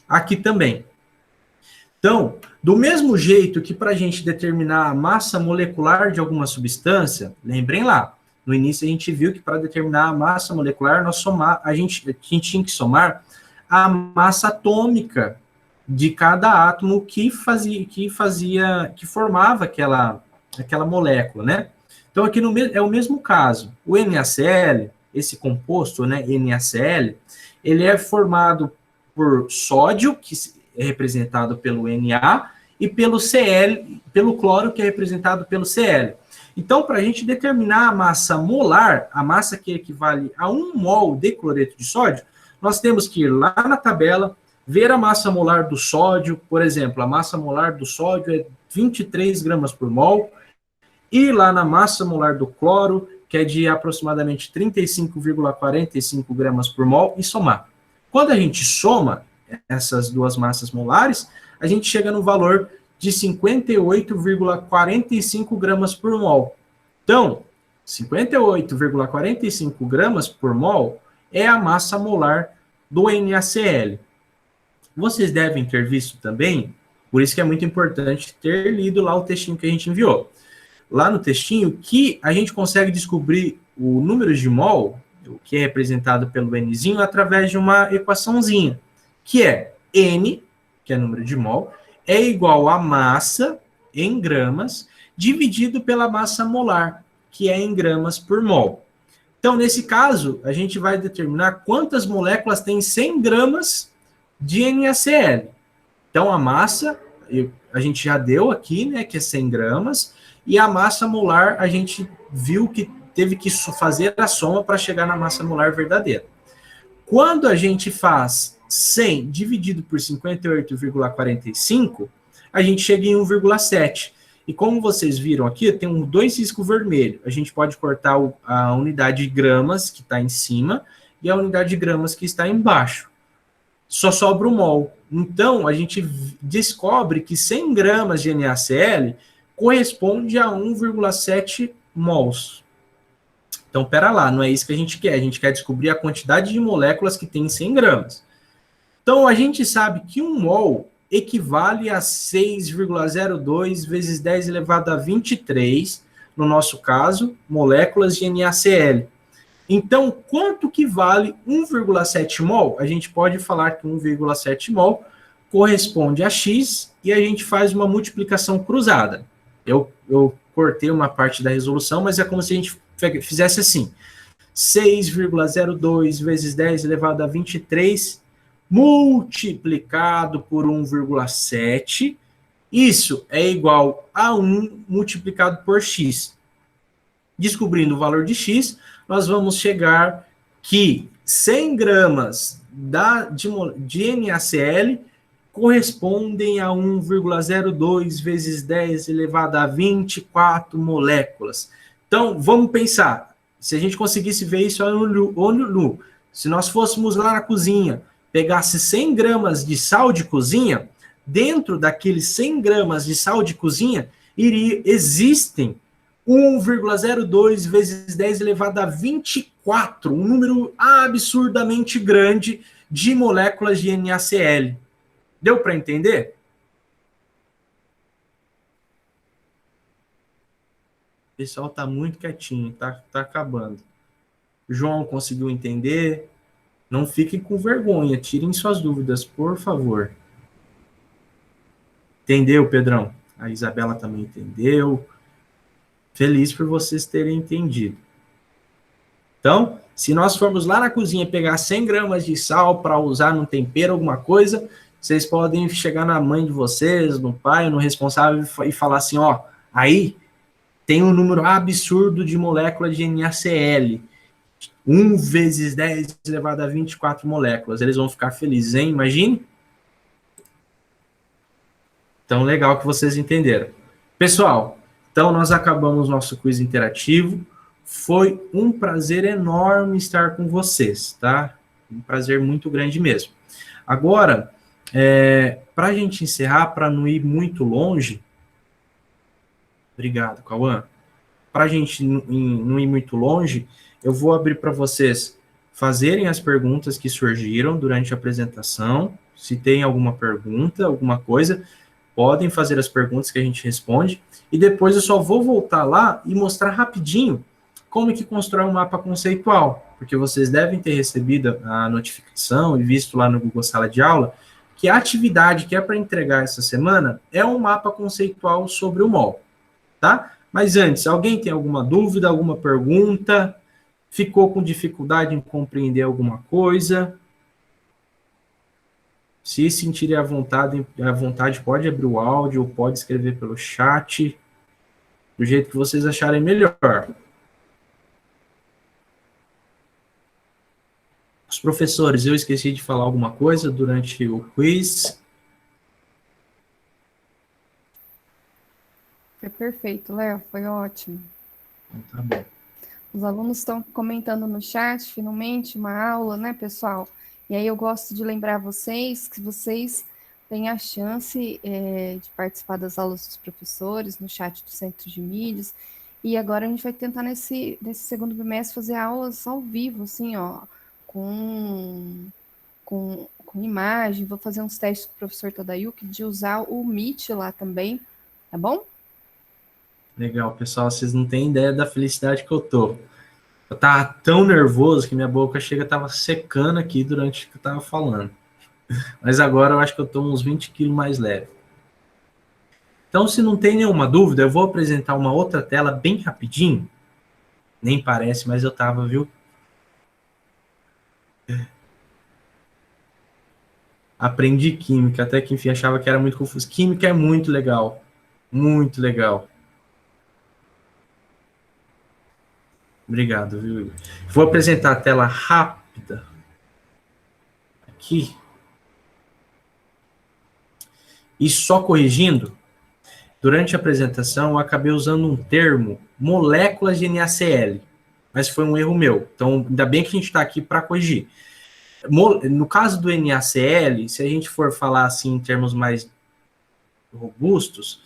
Aqui também. Então, do mesmo jeito que para a gente determinar a massa molecular de alguma substância, lembrem lá, no início a gente viu que para determinar a massa molecular, a gente tinha que somar a massa atômica de cada átomo que formava aquela molécula, né? Então, aqui é o mesmo caso. O NaCl, esse composto, né, NaCl, ele é formado por sódio, que é representado pelo Na, e pelo Cl, pelo cloro, que é representado pelo Cl. Então, para a gente determinar a massa molar, a massa que equivale a 1 mol de cloreto de sódio, nós temos que ir lá na tabela, ver a massa molar do sódio, por exemplo, a massa molar do sódio é 23 gramas por mol, ir lá na massa molar do cloro, que é de aproximadamente 35,45 gramas por mol, e somar. Quando a gente soma essas duas massas molares, a gente chega no valor de 58,45 gramas por mol. Então, 58,45 gramas por mol é a massa molar do NaCl. Vocês devem ter visto também, por isso que é muito importante ter lido lá o textinho que a gente enviou. Lá no textinho, que a gente consegue descobrir o número de mol, o que é representado pelo Nzinho, através de uma equaçãozinha, que é N, que é número de mol, é igual a massa em gramas, dividido pela massa molar, que é em gramas por mol. Então, nesse caso, a gente vai determinar quantas moléculas tem 100 gramas de NaCl. Então, a massa, a gente já deu aqui, né, que é 100 gramas, e a massa molar, a gente viu que teve que fazer a soma para chegar na massa molar verdadeira. Quando a gente faz 100 dividido por 58,45, a gente chega em 1,7. E como vocês viram aqui, tem dois riscos vermelhos. A gente pode cortar a unidade de gramas, que está em cima, e a unidade de gramas que está embaixo. Só sobra o mol. Então, a gente descobre que 100 gramas de NaCl corresponde a 1,7 mols. Então, pera lá, não é isso que a gente quer. A gente quer descobrir a quantidade de moléculas que tem em 100 gramas. Então, a gente sabe que 1 mol equivale a 6,02 vezes 10 elevado a 23, no nosso caso, moléculas de NaCl. Então, quanto que vale 1,7 mol? A gente pode falar que 1,7 mol corresponde a X e a gente faz uma multiplicação cruzada. Eu cortei uma parte da resolução, mas é como se a gente fizesse assim. 6,02 vezes 10 elevado a 23 multiplicado por 1,7. Isso é igual a 1 multiplicado por X. Descobrindo o valor de X, nós vamos chegar que 100 gramas de NaCl correspondem a 1,02 vezes 10 elevado a 24 moléculas. Então, vamos pensar. Se a gente conseguisse ver isso olho nu, se nós fôssemos lá na cozinha, pegasse 100 gramas de sal de cozinha, dentro daqueles 100 gramas de sal de cozinha, existem 1,02 vezes 10 elevado a 24, um número absurdamente grande de moléculas de NaCl. Deu para entender? O pessoal está muito quietinho, tá acabando. João conseguiu entender? Não fiquem com vergonha, tirem suas dúvidas, por favor. Entendeu, Pedrão? A Isabela também entendeu. Feliz por vocês terem entendido. Então, se nós formos lá na cozinha pegar 100 gramas de sal para usar num tempero, alguma coisa, vocês podem chegar na mãe de vocês, no pai, no responsável e falar assim, ó, aí tem um número absurdo de moléculas de NaCl. 1 vezes 10 elevado a 24 moléculas. Eles vão ficar felizes, hein? Imagine. Então, legal que vocês entenderam. Pessoal, então nós acabamos nosso quiz interativo. Foi um prazer enorme estar com vocês, tá? Um prazer muito grande mesmo. Agora, para a gente encerrar, para não ir muito longe... Obrigado, Cauã. Para a gente não ir muito longe, eu vou abrir para vocês fazerem as perguntas que surgiram durante a apresentação. Se tem alguma pergunta, alguma coisa, podem fazer as perguntas que a gente responde. E depois eu só vou voltar lá e mostrar rapidinho como que constrói um mapa conceitual. Porque vocês devem ter recebido a notificação e visto lá no Google Sala de Aula que a atividade que é para entregar essa semana é um mapa conceitual sobre o MOL. Tá? Mas antes, alguém tem alguma dúvida, alguma pergunta? Ficou com dificuldade em compreender alguma coisa? Se sentirem à vontade, pode abrir o áudio, ou pode escrever pelo chat, do jeito que vocês acharem melhor. Os professores, eu esqueci de falar alguma coisa durante o quiz? Foi perfeito, Léo, foi ótimo. Tá bom. Os alunos estão comentando no chat, finalmente, uma aula, né, pessoal? E aí eu gosto de lembrar vocês que vocês têm a chance de participar das aulas dos professores no chat do Centro de Milhas. E agora a gente vai tentar nesse segundo bimestre fazer aulas ao vivo, assim, ó, com imagem. Vou fazer uns testes com o professor Tadayuki de usar o Meet lá também, tá bom? Legal, pessoal, vocês não têm ideia da felicidade que eu tô. Eu tava tão nervoso que minha boca tava secando aqui durante o que eu tava falando. Mas agora eu acho que eu tô uns 20 quilos mais leve. Então, se não tem nenhuma dúvida, eu vou apresentar uma outra tela bem rapidinho. Nem parece, mas eu tava, viu? Aprendi química, até que enfim achava que era muito confuso. Química é muito legal. Muito legal. Obrigado, viu, Igor? Vou apresentar a tela rápida. Aqui. E só corrigindo, durante a apresentação eu acabei usando um termo, moléculas de NaCl, mas foi um erro meu. Então, ainda bem que a gente está aqui para corrigir. No caso do NaCl, se a gente for falar assim em termos mais robustos,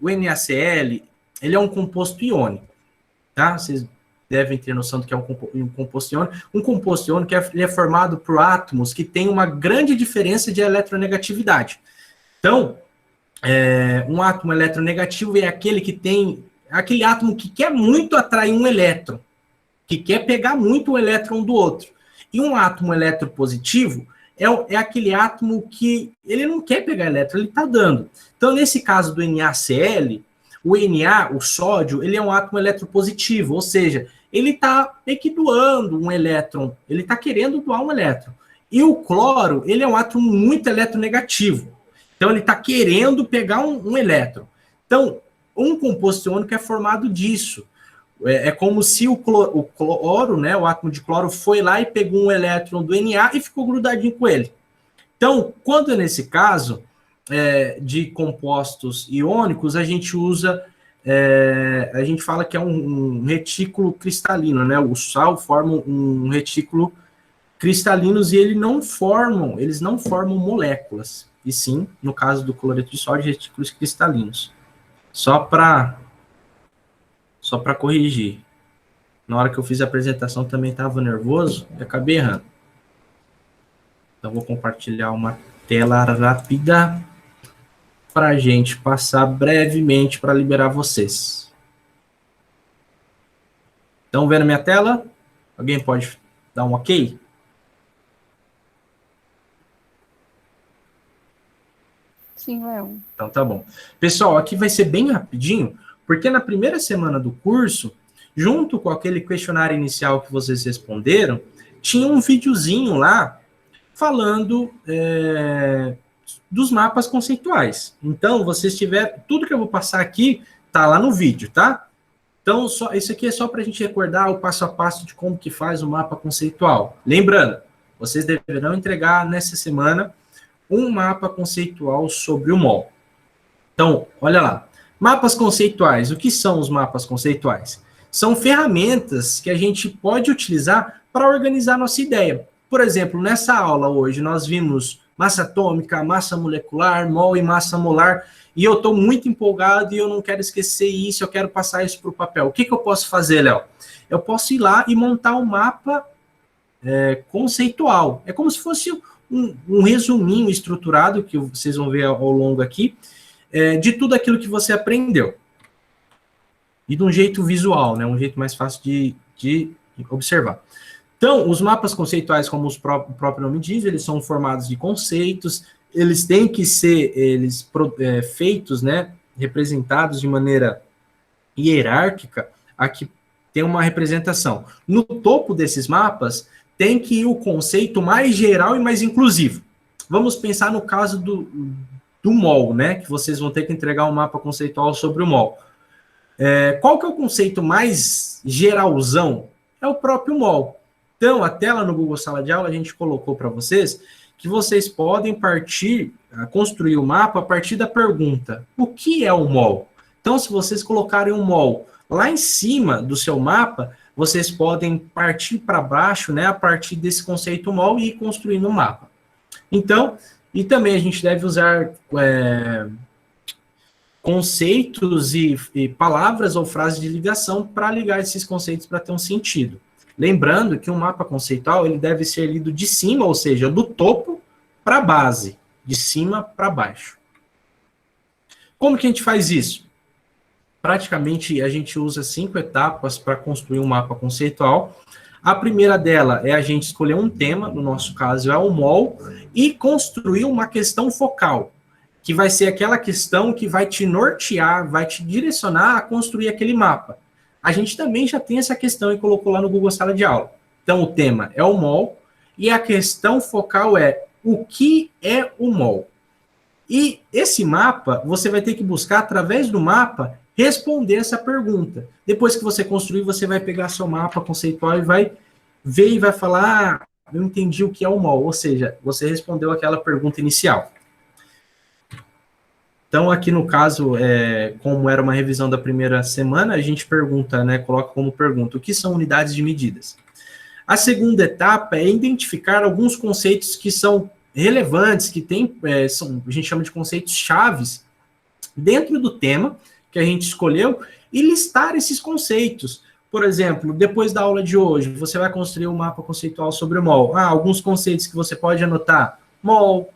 o NaCl ele é um composto iônico, tá? Vocês devem ter noção do que é um composto iônico. Um composto iônico ele é formado por átomos que têm uma grande diferença de eletronegatividade. Então, um átomo eletronegativo é aquele átomo que quer muito atrair um elétron, que quer pegar muito o elétron do outro. E um átomo eletropositivo é aquele átomo que ele não quer pegar elétron, ele está dando. Então, nesse caso do NaCl, o Na, o sódio, ele é um átomo eletropositivo, ou seja, ele está meio que doando um elétron, ele está querendo doar um elétron. E o cloro, ele é um átomo muito eletronegativo. Então, ele está querendo pegar um elétron. Então, um composto iônico é formado disso. É como se o cloro, né, o átomo de cloro, foi lá e pegou um elétron do Na e ficou grudadinho com ele. Então, quando é nesse caso de compostos iônicos, a gente usa, a gente fala que é um retículo cristalino, né? O sal forma um retículo cristalinos e eles não formam moléculas. E sim, no caso do cloreto de sódio, retículos cristalinos. Só para corrigir. Na hora que eu fiz a apresentação também estava nervoso e acabei errando. Então vou compartilhar uma tela rápida para a gente passar brevemente para liberar vocês. Estão vendo minha tela? Alguém pode dar um ok? Sim, Léo. Então tá bom. Pessoal, aqui vai ser bem rapidinho, porque na primeira semana do curso, junto com aquele questionário inicial que vocês responderam, tinha um videozinho lá falando dos mapas conceituais. Então, vocês tiveram... Tudo que eu vou passar aqui tá lá no vídeo, tá? Então, isso aqui é só para a gente recordar o passo a passo de como que faz o mapa conceitual. Lembrando, vocês deverão entregar nessa semana um mapa conceitual sobre o MOL. Então, olha lá. Mapas conceituais. O que são os mapas conceituais? São ferramentas que a gente pode utilizar para organizar nossa ideia. Por exemplo, nessa aula hoje, nós vimos massa atômica, massa molecular, mol e massa molar, e eu estou muito empolgado e eu não quero esquecer isso, eu quero passar isso para o papel. O que eu posso fazer, Léo? Eu posso ir lá e montar um mapa conceitual. É como se fosse um resuminho estruturado, que vocês vão ver ao longo aqui, de tudo aquilo que você aprendeu. E de um jeito visual, né? Um jeito mais fácil de observar. Então, os mapas conceituais, como o próprio nome diz, eles são formados de conceitos, eles têm que ser feitos, né, representados de maneira hierárquica, aqui tem uma representação. No topo desses mapas, tem que ir o conceito mais geral e mais inclusivo. Vamos pensar no caso do MOL, né, que vocês vão ter que entregar um mapa conceitual sobre o MOL. Qual que é o conceito mais geralzão? É o próprio MOL. Então, a tela no Google Sala de Aula, a gente colocou para vocês que vocês podem construir o mapa a partir da pergunta: o que é o MOL? Então, se vocês colocarem um MOL lá em cima do seu mapa, vocês podem partir para baixo, né, a partir desse conceito MOL e ir construindo um mapa. Então, e também a gente deve usar conceitos e palavras ou frases de ligação para ligar esses conceitos para ter um sentido. Lembrando que um mapa conceitual ele deve ser lido de cima, ou seja, do topo para a base, de cima para baixo. Como que a gente faz isso? Praticamente a gente usa 5 etapas para construir um mapa conceitual. A primeira dela é a gente escolher um tema, no nosso caso é o MOL, e construir uma questão focal, que vai ser aquela questão que vai te nortear, vai te direcionar a construir aquele mapa. A gente também já tem essa questão e colocou lá no Google Sala de Aula. Então, o tema é o MOL, e a questão focal é o que é o MOL. E esse mapa, você vai ter que buscar, através do mapa, responder essa pergunta. Depois que você construir, você vai pegar seu mapa conceitual e vai ver e vai falar, eu entendi o que é o MOL. Ou seja, você respondeu aquela pergunta inicial. Então, aqui no caso, como era uma revisão da primeira semana, a gente pergunta, né, coloca como pergunta, o que são unidades de medidas? A segunda etapa é identificar alguns conceitos que são relevantes, que tem, a gente chama de conceitos chaves, dentro do tema que a gente escolheu, e listar esses conceitos. Por exemplo, depois da aula de hoje, você vai construir um mapa conceitual sobre o MOL. Alguns conceitos que você pode anotar. MOL,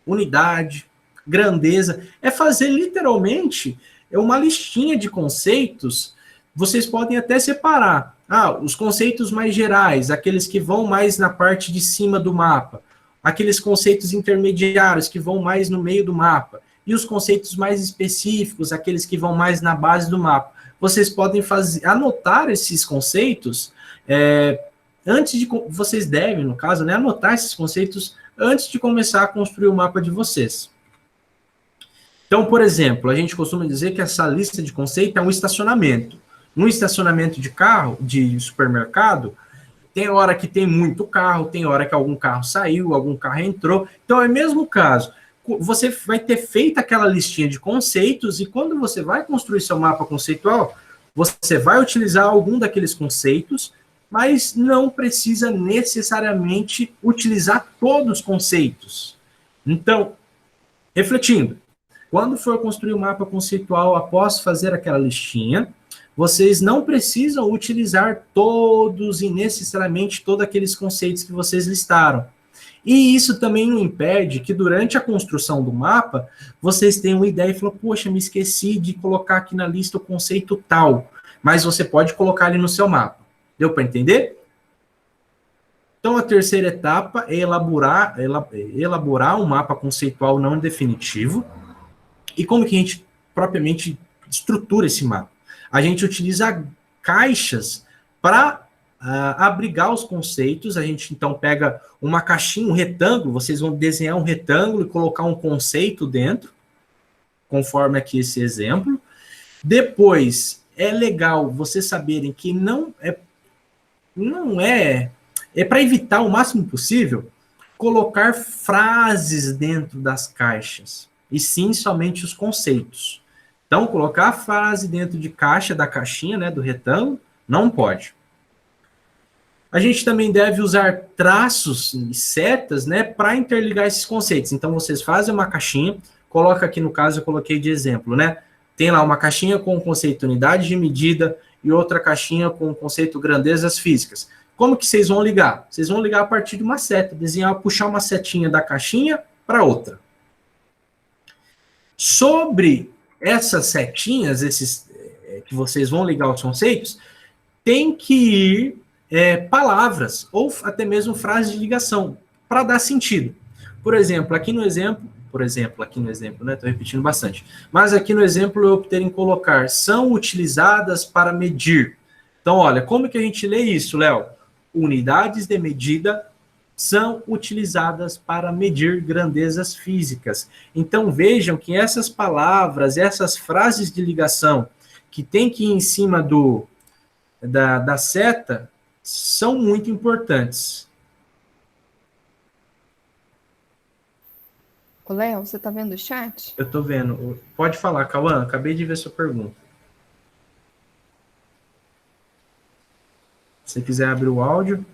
unidade, grandeza. É fazer, literalmente, uma listinha de conceitos. Vocês podem até separar. Os conceitos mais gerais, aqueles que vão mais na parte de cima do mapa. Aqueles conceitos intermediários que vão mais no meio do mapa. E os conceitos mais específicos, aqueles que vão mais na base do mapa. Vocês podem anotar esses conceitos antes de... Vocês devem, no caso, né, anotar esses conceitos antes de começar a construir o mapa de vocês. Então, por exemplo, a gente costuma dizer que essa lista de conceito é um estacionamento. Num estacionamento de carro, de supermercado, tem hora que tem muito carro, tem hora que algum carro saiu, algum carro entrou. Então, é o mesmo caso. Você vai ter feito aquela listinha de conceitos e quando você vai construir seu mapa conceitual, você vai utilizar algum daqueles conceitos, mas não precisa necessariamente utilizar todos os conceitos. Então, refletindo, quando for construir o mapa conceitual, após fazer aquela listinha, vocês não precisam utilizar todos e necessariamente todos aqueles conceitos que vocês listaram. E isso também não impede que durante a construção do mapa, vocês tenham uma ideia e falam, poxa, me esqueci de colocar aqui na lista o conceito tal, mas você pode colocar ali no seu mapa. Deu para entender? Então, a terceira etapa é elaborar um mapa conceitual não definitivo. E como que a gente propriamente estrutura esse mapa? A gente utiliza caixas para abrigar os conceitos. A gente, então, pega uma caixinha, um retângulo, vocês vão desenhar um retângulo e colocar um conceito dentro, conforme aqui esse exemplo. Depois, é legal vocês saberem que não é para evitar o máximo possível colocar frases dentro das caixas, e sim somente os conceitos. Então, colocar a frase dentro de caixa, da caixinha, né, do retângulo, não pode. A gente também deve usar traços e setas, né, para interligar esses conceitos. Então, vocês fazem uma caixinha, coloca aqui no caso, eu coloquei de exemplo, né? Tem lá uma caixinha com o conceito unidade de medida e outra caixinha com o conceito grandezas físicas. Como que vocês vão ligar? Vocês vão ligar a partir de uma seta, desenhar, puxar uma setinha da caixinha para outra. Sobre essas setinhas, esses que vocês vão ligar os conceitos, tem que ir palavras ou até mesmo frases de ligação para dar sentido. Por exemplo, aqui no exemplo, né? Estou repetindo bastante. Mas aqui no exemplo eu optei em colocar são utilizadas para medir. Então, olha, como que a gente lê isso, Léo? Unidades de medida são utilizadas para medir grandezas físicas. Então, vejam que essas palavras, essas frases de ligação que tem que ir em cima da seta são muito importantes. Ô, Léo, você tá vendo o chat? Eu tô vendo. Pode falar, Cauã, acabei de ver sua pergunta. Se você quiser abrir o áudio.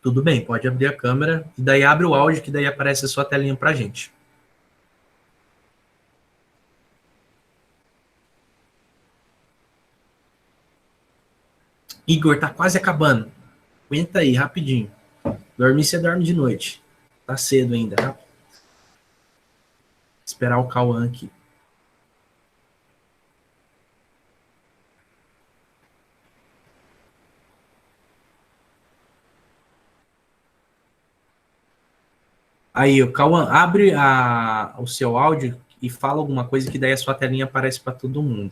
Tudo bem, pode abrir a câmera e daí abre o áudio, que daí aparece a sua telinha pra gente. Igor, tá quase acabando. Aguenta aí, rapidinho. Dormir, você dorme de noite. Tá cedo ainda, tá? Esperar o Cauã aqui. Aí, o Cauã, abre o seu áudio e fala alguma coisa que daí a sua telinha aparece para todo mundo.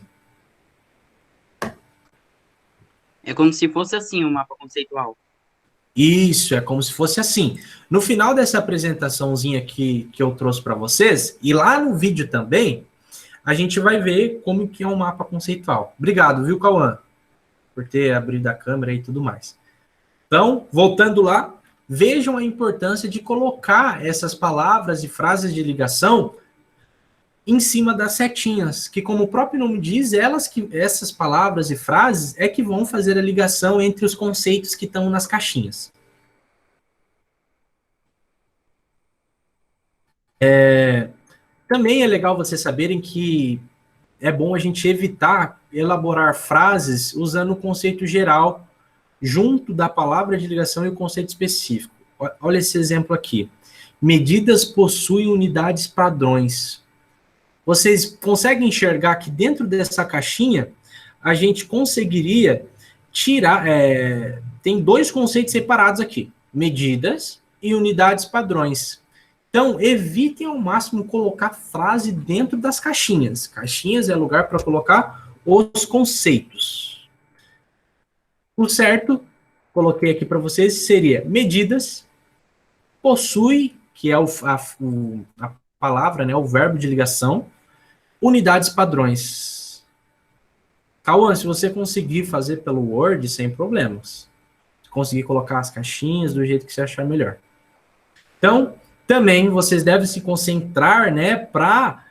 É como se fosse assim um mapa conceitual. Isso, é como se fosse assim. No final dessa apresentaçãozinha que eu trouxe para vocês, e lá no vídeo também, a gente vai ver como que é um mapa conceitual. Obrigado, viu, Cauã? Por ter abrido a câmera e tudo mais. Então, voltando lá, vejam a importância de colocar essas palavras e frases de ligação em cima das setinhas, que como o próprio nome diz, essas palavras e frases é que vão fazer a ligação entre os conceitos que estão nas caixinhas. Também é legal vocês saberem que é bom a gente evitar elaborar frases usando o conceito geral junto da palavra de ligação e o conceito específico. Olha esse exemplo aqui. Medidas possuem unidades padrões. Vocês conseguem enxergar que dentro dessa caixinha a gente conseguiria tirar... tem dois conceitos separados aqui. Medidas e unidades padrões. Então, evitem ao máximo colocar frase dentro das caixinhas. Caixinhas é lugar para colocar os conceitos. O certo, coloquei aqui para vocês, seria medidas, possui, que é a palavra, né, o verbo de ligação, unidades padrões. Cauã, se você conseguir fazer pelo Word, sem problemas. Conseguir colocar as caixinhas do jeito que você achar melhor. Então, também vocês devem se concentrar, né, para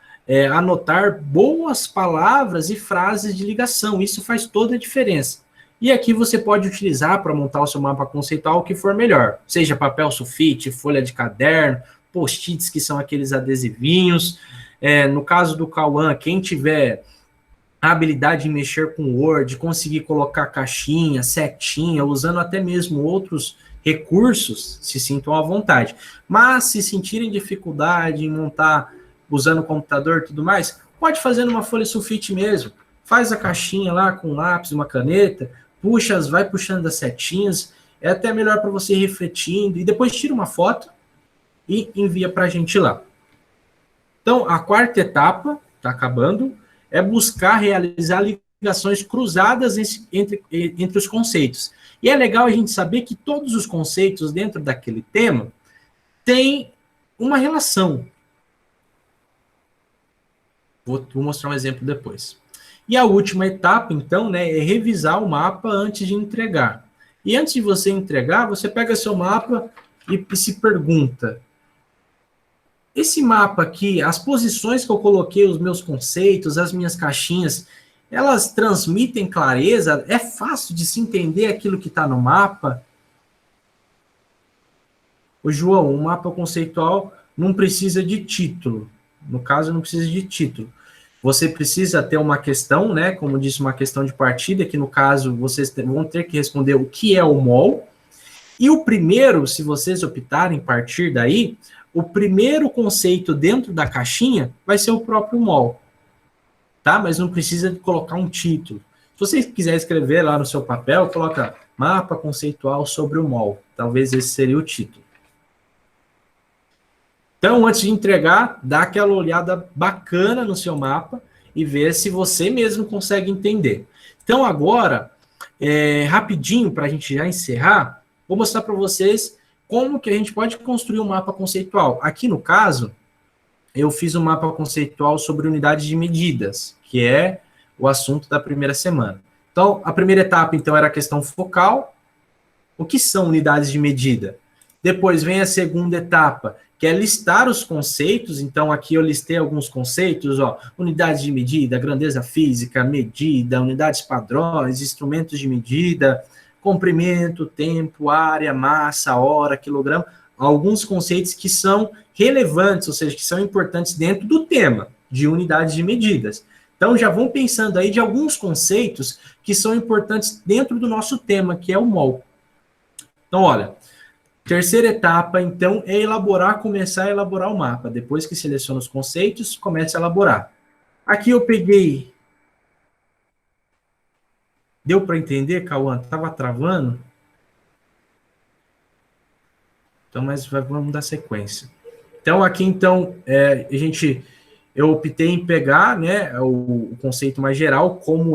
anotar boas palavras e frases de ligação. Isso faz toda a diferença. E aqui você pode utilizar para montar o seu mapa conceitual o que for melhor. Seja papel sulfite, folha de caderno, post-its, que são aqueles adesivinhos. No caso do Cauã, quem tiver a habilidade de mexer com Word, conseguir colocar caixinha, setinha, usando até mesmo outros recursos, se sintam à vontade. Mas se sentirem dificuldade em montar usando o computador e tudo mais, pode fazer numa folha sulfite mesmo. Faz a caixinha lá com um lápis, uma caneta, vai puxando as setinhas, é até melhor para você ir refletindo, e depois tira uma foto e envia para a gente lá. Então, a quarta etapa, está acabando, é buscar realizar ligações cruzadas entre os conceitos. E é legal a gente saber que todos os conceitos dentro daquele tema têm uma relação. Vou mostrar um exemplo depois. E a última etapa, então, né, é revisar o mapa antes de entregar. E antes de você entregar, você pega seu mapa e se pergunta: esse mapa aqui, as posições que eu coloquei, os meus conceitos, as minhas caixinhas, elas transmitem clareza? É fácil de se entender aquilo que está no mapa? Ô, João, um mapa conceitual não precisa de título. No caso, não precisa de título. Você precisa ter uma questão, né? Como disse, uma questão de partida, que no caso, vocês vão ter que responder o que é o MOL. E o primeiro, se vocês optarem partir daí, o primeiro conceito dentro da caixinha vai ser o próprio MOL. Tá? Mas não precisa de colocar um título. Se você quiser escrever lá no seu papel, coloca mapa conceitual sobre o MOL. Talvez esse seria o título. Então, antes de entregar, dá aquela olhada bacana no seu mapa e ver se você mesmo consegue entender. Então, agora, rapidinho, para a gente já encerrar, vou mostrar para vocês como que a gente pode construir um mapa conceitual. Aqui, no caso, eu fiz um mapa conceitual sobre unidades de medidas, que é o assunto da primeira semana. Então, a primeira etapa, então, era a questão focal. O que são unidades de medida? Depois vem a segunda etapa, que é listar os conceitos. Então, aqui eu listei alguns conceitos, ó, unidades de medida, grandeza física, medida, unidades padrões, instrumentos de medida, comprimento, tempo, área, massa, hora, quilograma, alguns conceitos que são relevantes, ou seja, que são importantes dentro do tema de unidades de medidas. Então, já vão pensando aí de alguns conceitos que são importantes dentro do nosso tema, que é o mol. Então, olha, terceira etapa, então, é começar a elaborar o mapa. Depois que seleciona os conceitos, começa a elaborar. Aqui eu peguei... Deu para entender, Cauã? Estava travando? Então, mas vamos dar sequência. Então, aqui, então, eu optei em pegar, né, o conceito mais geral, como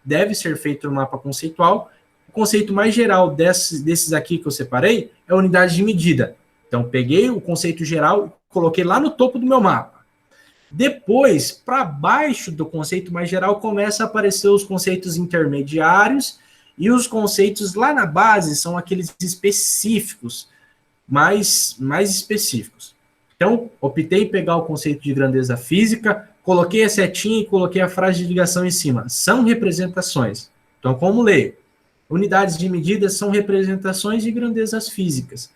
deve ser feito no mapa conceitual. O conceito mais geral desses aqui que eu separei é a unidade de medida. Então, peguei o conceito geral e coloquei lá no topo do meu mapa. Depois, para baixo do conceito mais geral, começa a aparecer os conceitos intermediários e os conceitos lá na base são aqueles específicos, mais específicos. Então, optei em pegar o conceito de grandeza física, coloquei a setinha e coloquei a frase de ligação em cima. São representações. Então, como leio? Unidades de medida são representações de grandezas físicas.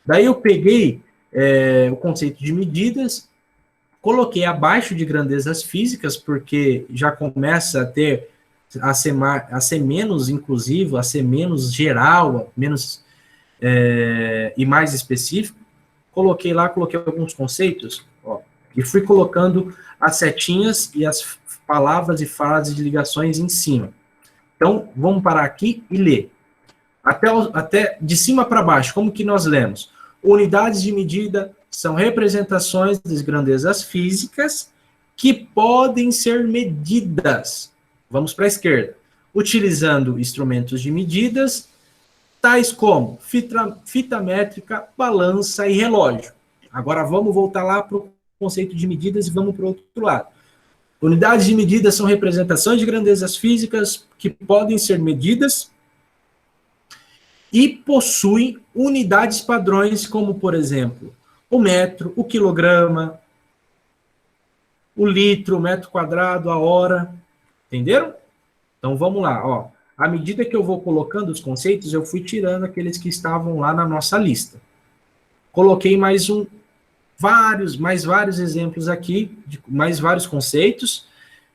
Daí eu peguei o conceito de medidas, coloquei abaixo de grandezas físicas, porque já começa a ser menos inclusivo, a ser menos geral, menos e mais específico. Coloquei alguns conceitos, ó, e fui colocando as setinhas e as palavras e frases de ligações em cima. Então, vamos parar aqui e ler. Até de cima para baixo, como que nós lemos? Unidades de medida são representações das grandezas físicas que podem ser medidas. Vamos para a esquerda. Utilizando instrumentos de medidas, tais como fita métrica, balança e relógio. Agora vamos voltar lá para o conceito de medidas e vamos para o outro lado. Unidades de medida são representações de grandezas físicas que podem ser medidas e possuem unidades padrões, como, por exemplo, o metro, o quilograma, o litro, o metro quadrado, a hora. Entenderam? Então, vamos lá. Ó. À medida que eu vou colocando os conceitos, eu fui tirando aqueles que estavam lá na nossa lista. Coloquei mais vários exemplos aqui, de mais vários conceitos.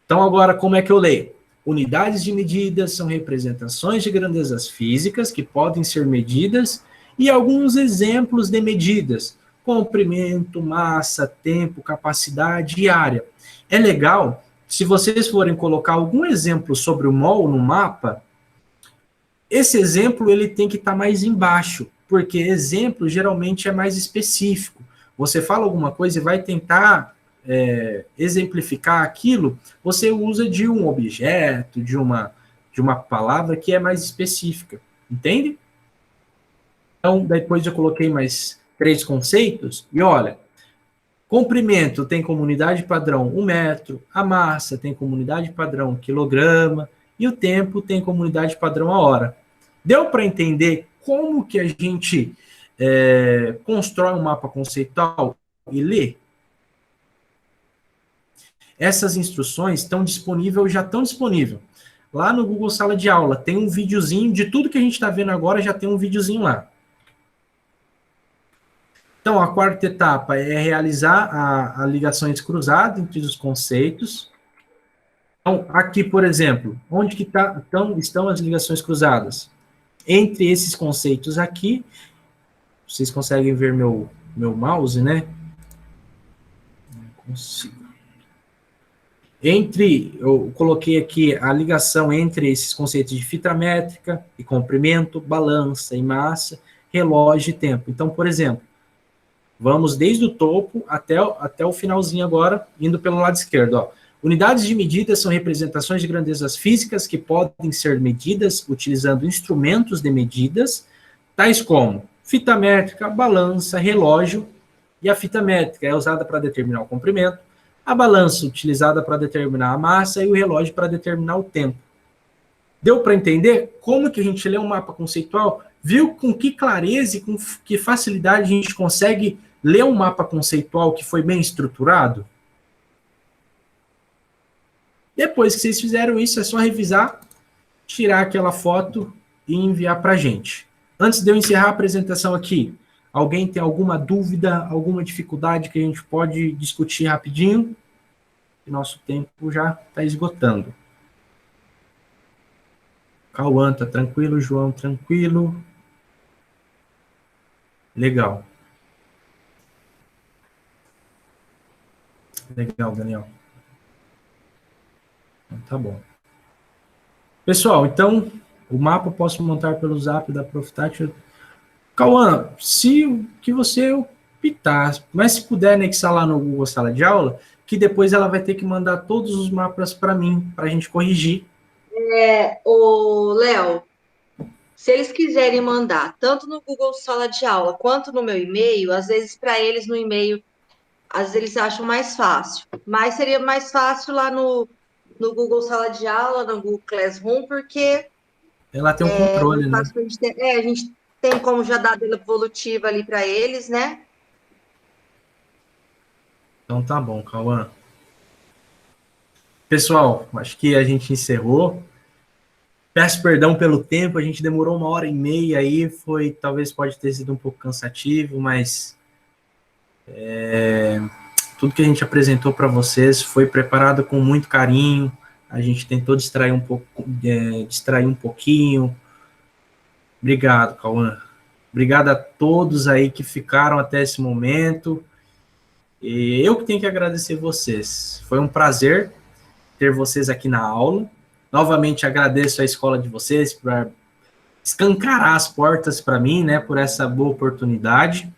Então, agora, como é que eu leio? Unidades de medida são representações de grandezas físicas que podem ser medidas e alguns exemplos de medidas: comprimento, massa, tempo, capacidade e área. É legal, se vocês forem colocar algum exemplo sobre o mol no mapa, esse exemplo ele tem que estar mais embaixo, porque exemplo geralmente é mais específico. Você fala alguma coisa e vai tentar exemplificar aquilo, você usa de um objeto, de uma palavra que é mais específica, entende? Então, depois eu coloquei mais 3 conceitos, e olha, comprimento tem como unidade padrão 1 metro, a massa tem como unidade padrão quilograma, e o tempo tem como unidade padrão a hora. Deu para entender como que a gente constrói um mapa conceitual e lê? Essas instruções já estão disponíveis. Lá no Google Sala de Aula tem um videozinho, de tudo que a gente está vendo agora já tem um videozinho lá. Então, a quarta etapa é realizar a ligações cruzadas entre os conceitos. Então, aqui, por exemplo, onde que estão as ligações cruzadas? Entre esses conceitos aqui, vocês conseguem ver meu mouse, né? Não consigo. Eu coloquei aqui a ligação entre esses conceitos de fita métrica e comprimento, balança e massa, relógio e tempo. Então, por exemplo, vamos desde o topo até o finalzinho agora, indo pelo lado esquerdo. Ó. Unidades de medida são representações de grandezas físicas que podem ser medidas utilizando instrumentos de medidas, tais como fita métrica, balança, relógio, e a fita métrica é usada para determinar o comprimento, a balança utilizada para determinar a massa e o relógio para determinar o tempo. Deu para entender como que a gente lê um mapa conceitual? Viu com que clareza e com que facilidade a gente consegue ler um mapa conceitual que foi bem estruturado? Depois que vocês fizeram isso, é só revisar, tirar aquela foto e enviar para a gente. Antes de eu encerrar a apresentação aqui, alguém tem alguma dúvida, alguma dificuldade que a gente pode discutir rapidinho? Nosso tempo já está esgotando. Cauã, tá tranquilo? João, tranquilo? Legal. Legal, Daniel. Tá bom. Pessoal, então, o mapa eu posso montar pelo zap da Profitati. Cauã, se o que você optar, mas se puder anexar lá no Google Sala de Aula, que depois ela vai ter que mandar todos os mapas para mim, para a gente corrigir. Ô, Léo, se eles quiserem mandar tanto no Google Sala de Aula quanto no meu e-mail, às vezes para eles no e-mail, às vezes eles acham mais fácil. Mas seria mais fácil lá no Google Sala de Aula, no Google Classroom, porque Ela tem um controle, né? a gente tem como já dar devolutiva ali para eles, né? Então tá bom, Cauã. Pessoal, acho que a gente encerrou. Peço perdão pelo tempo, a gente demorou 1h30 aí, talvez pode ter sido um pouco cansativo, mas tudo que a gente apresentou para vocês foi preparado com muito carinho. A gente tentou distrair um pouquinho. Obrigado, Cauã. Obrigado a todos aí que ficaram até esse momento. E eu que tenho que agradecer vocês. Foi um prazer ter vocês aqui na aula. Novamente agradeço a escola de vocês por escancarar as portas para mim, né, por essa boa oportunidade.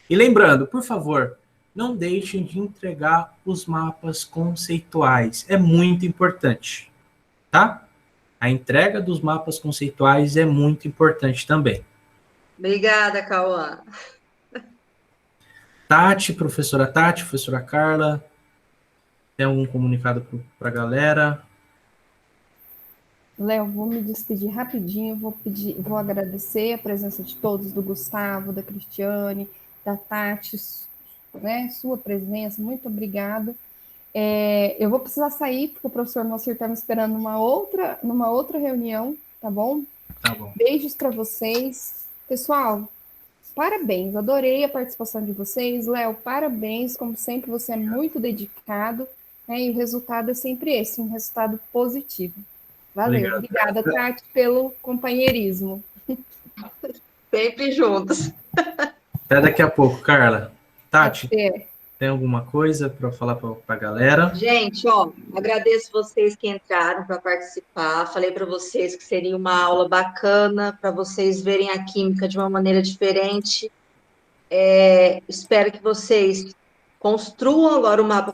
E lembrando, por favor, não deixem de entregar os mapas conceituais. É muito importante, tá? A entrega dos mapas conceituais é muito importante também. Obrigada, Cauã. Tati, professora Carla, tem algum comunicado para a galera? Léo, vou me despedir rapidinho, vou agradecer a presença de todos, do Gustavo, da Cristiane, da Tati, né, sua presença, muito obrigado. Eu vou precisar sair, porque o professor Moacir está me esperando numa outra reunião, tá bom? Tá bom. Beijos para vocês. Pessoal, parabéns, adorei a participação de vocês. Léo, parabéns, como sempre, você é muito dedicado, né, e o resultado é sempre esse, um resultado positivo. Valeu, obrigada, Tati, pelo companheirismo. Sempre juntos. Até daqui a pouco, Carla. Tati, tem alguma coisa para falar para a galera? Gente, agradeço vocês que entraram para participar. Falei para vocês que seria uma aula bacana para vocês verem a química de uma maneira diferente. Espero que vocês construam agora o mapa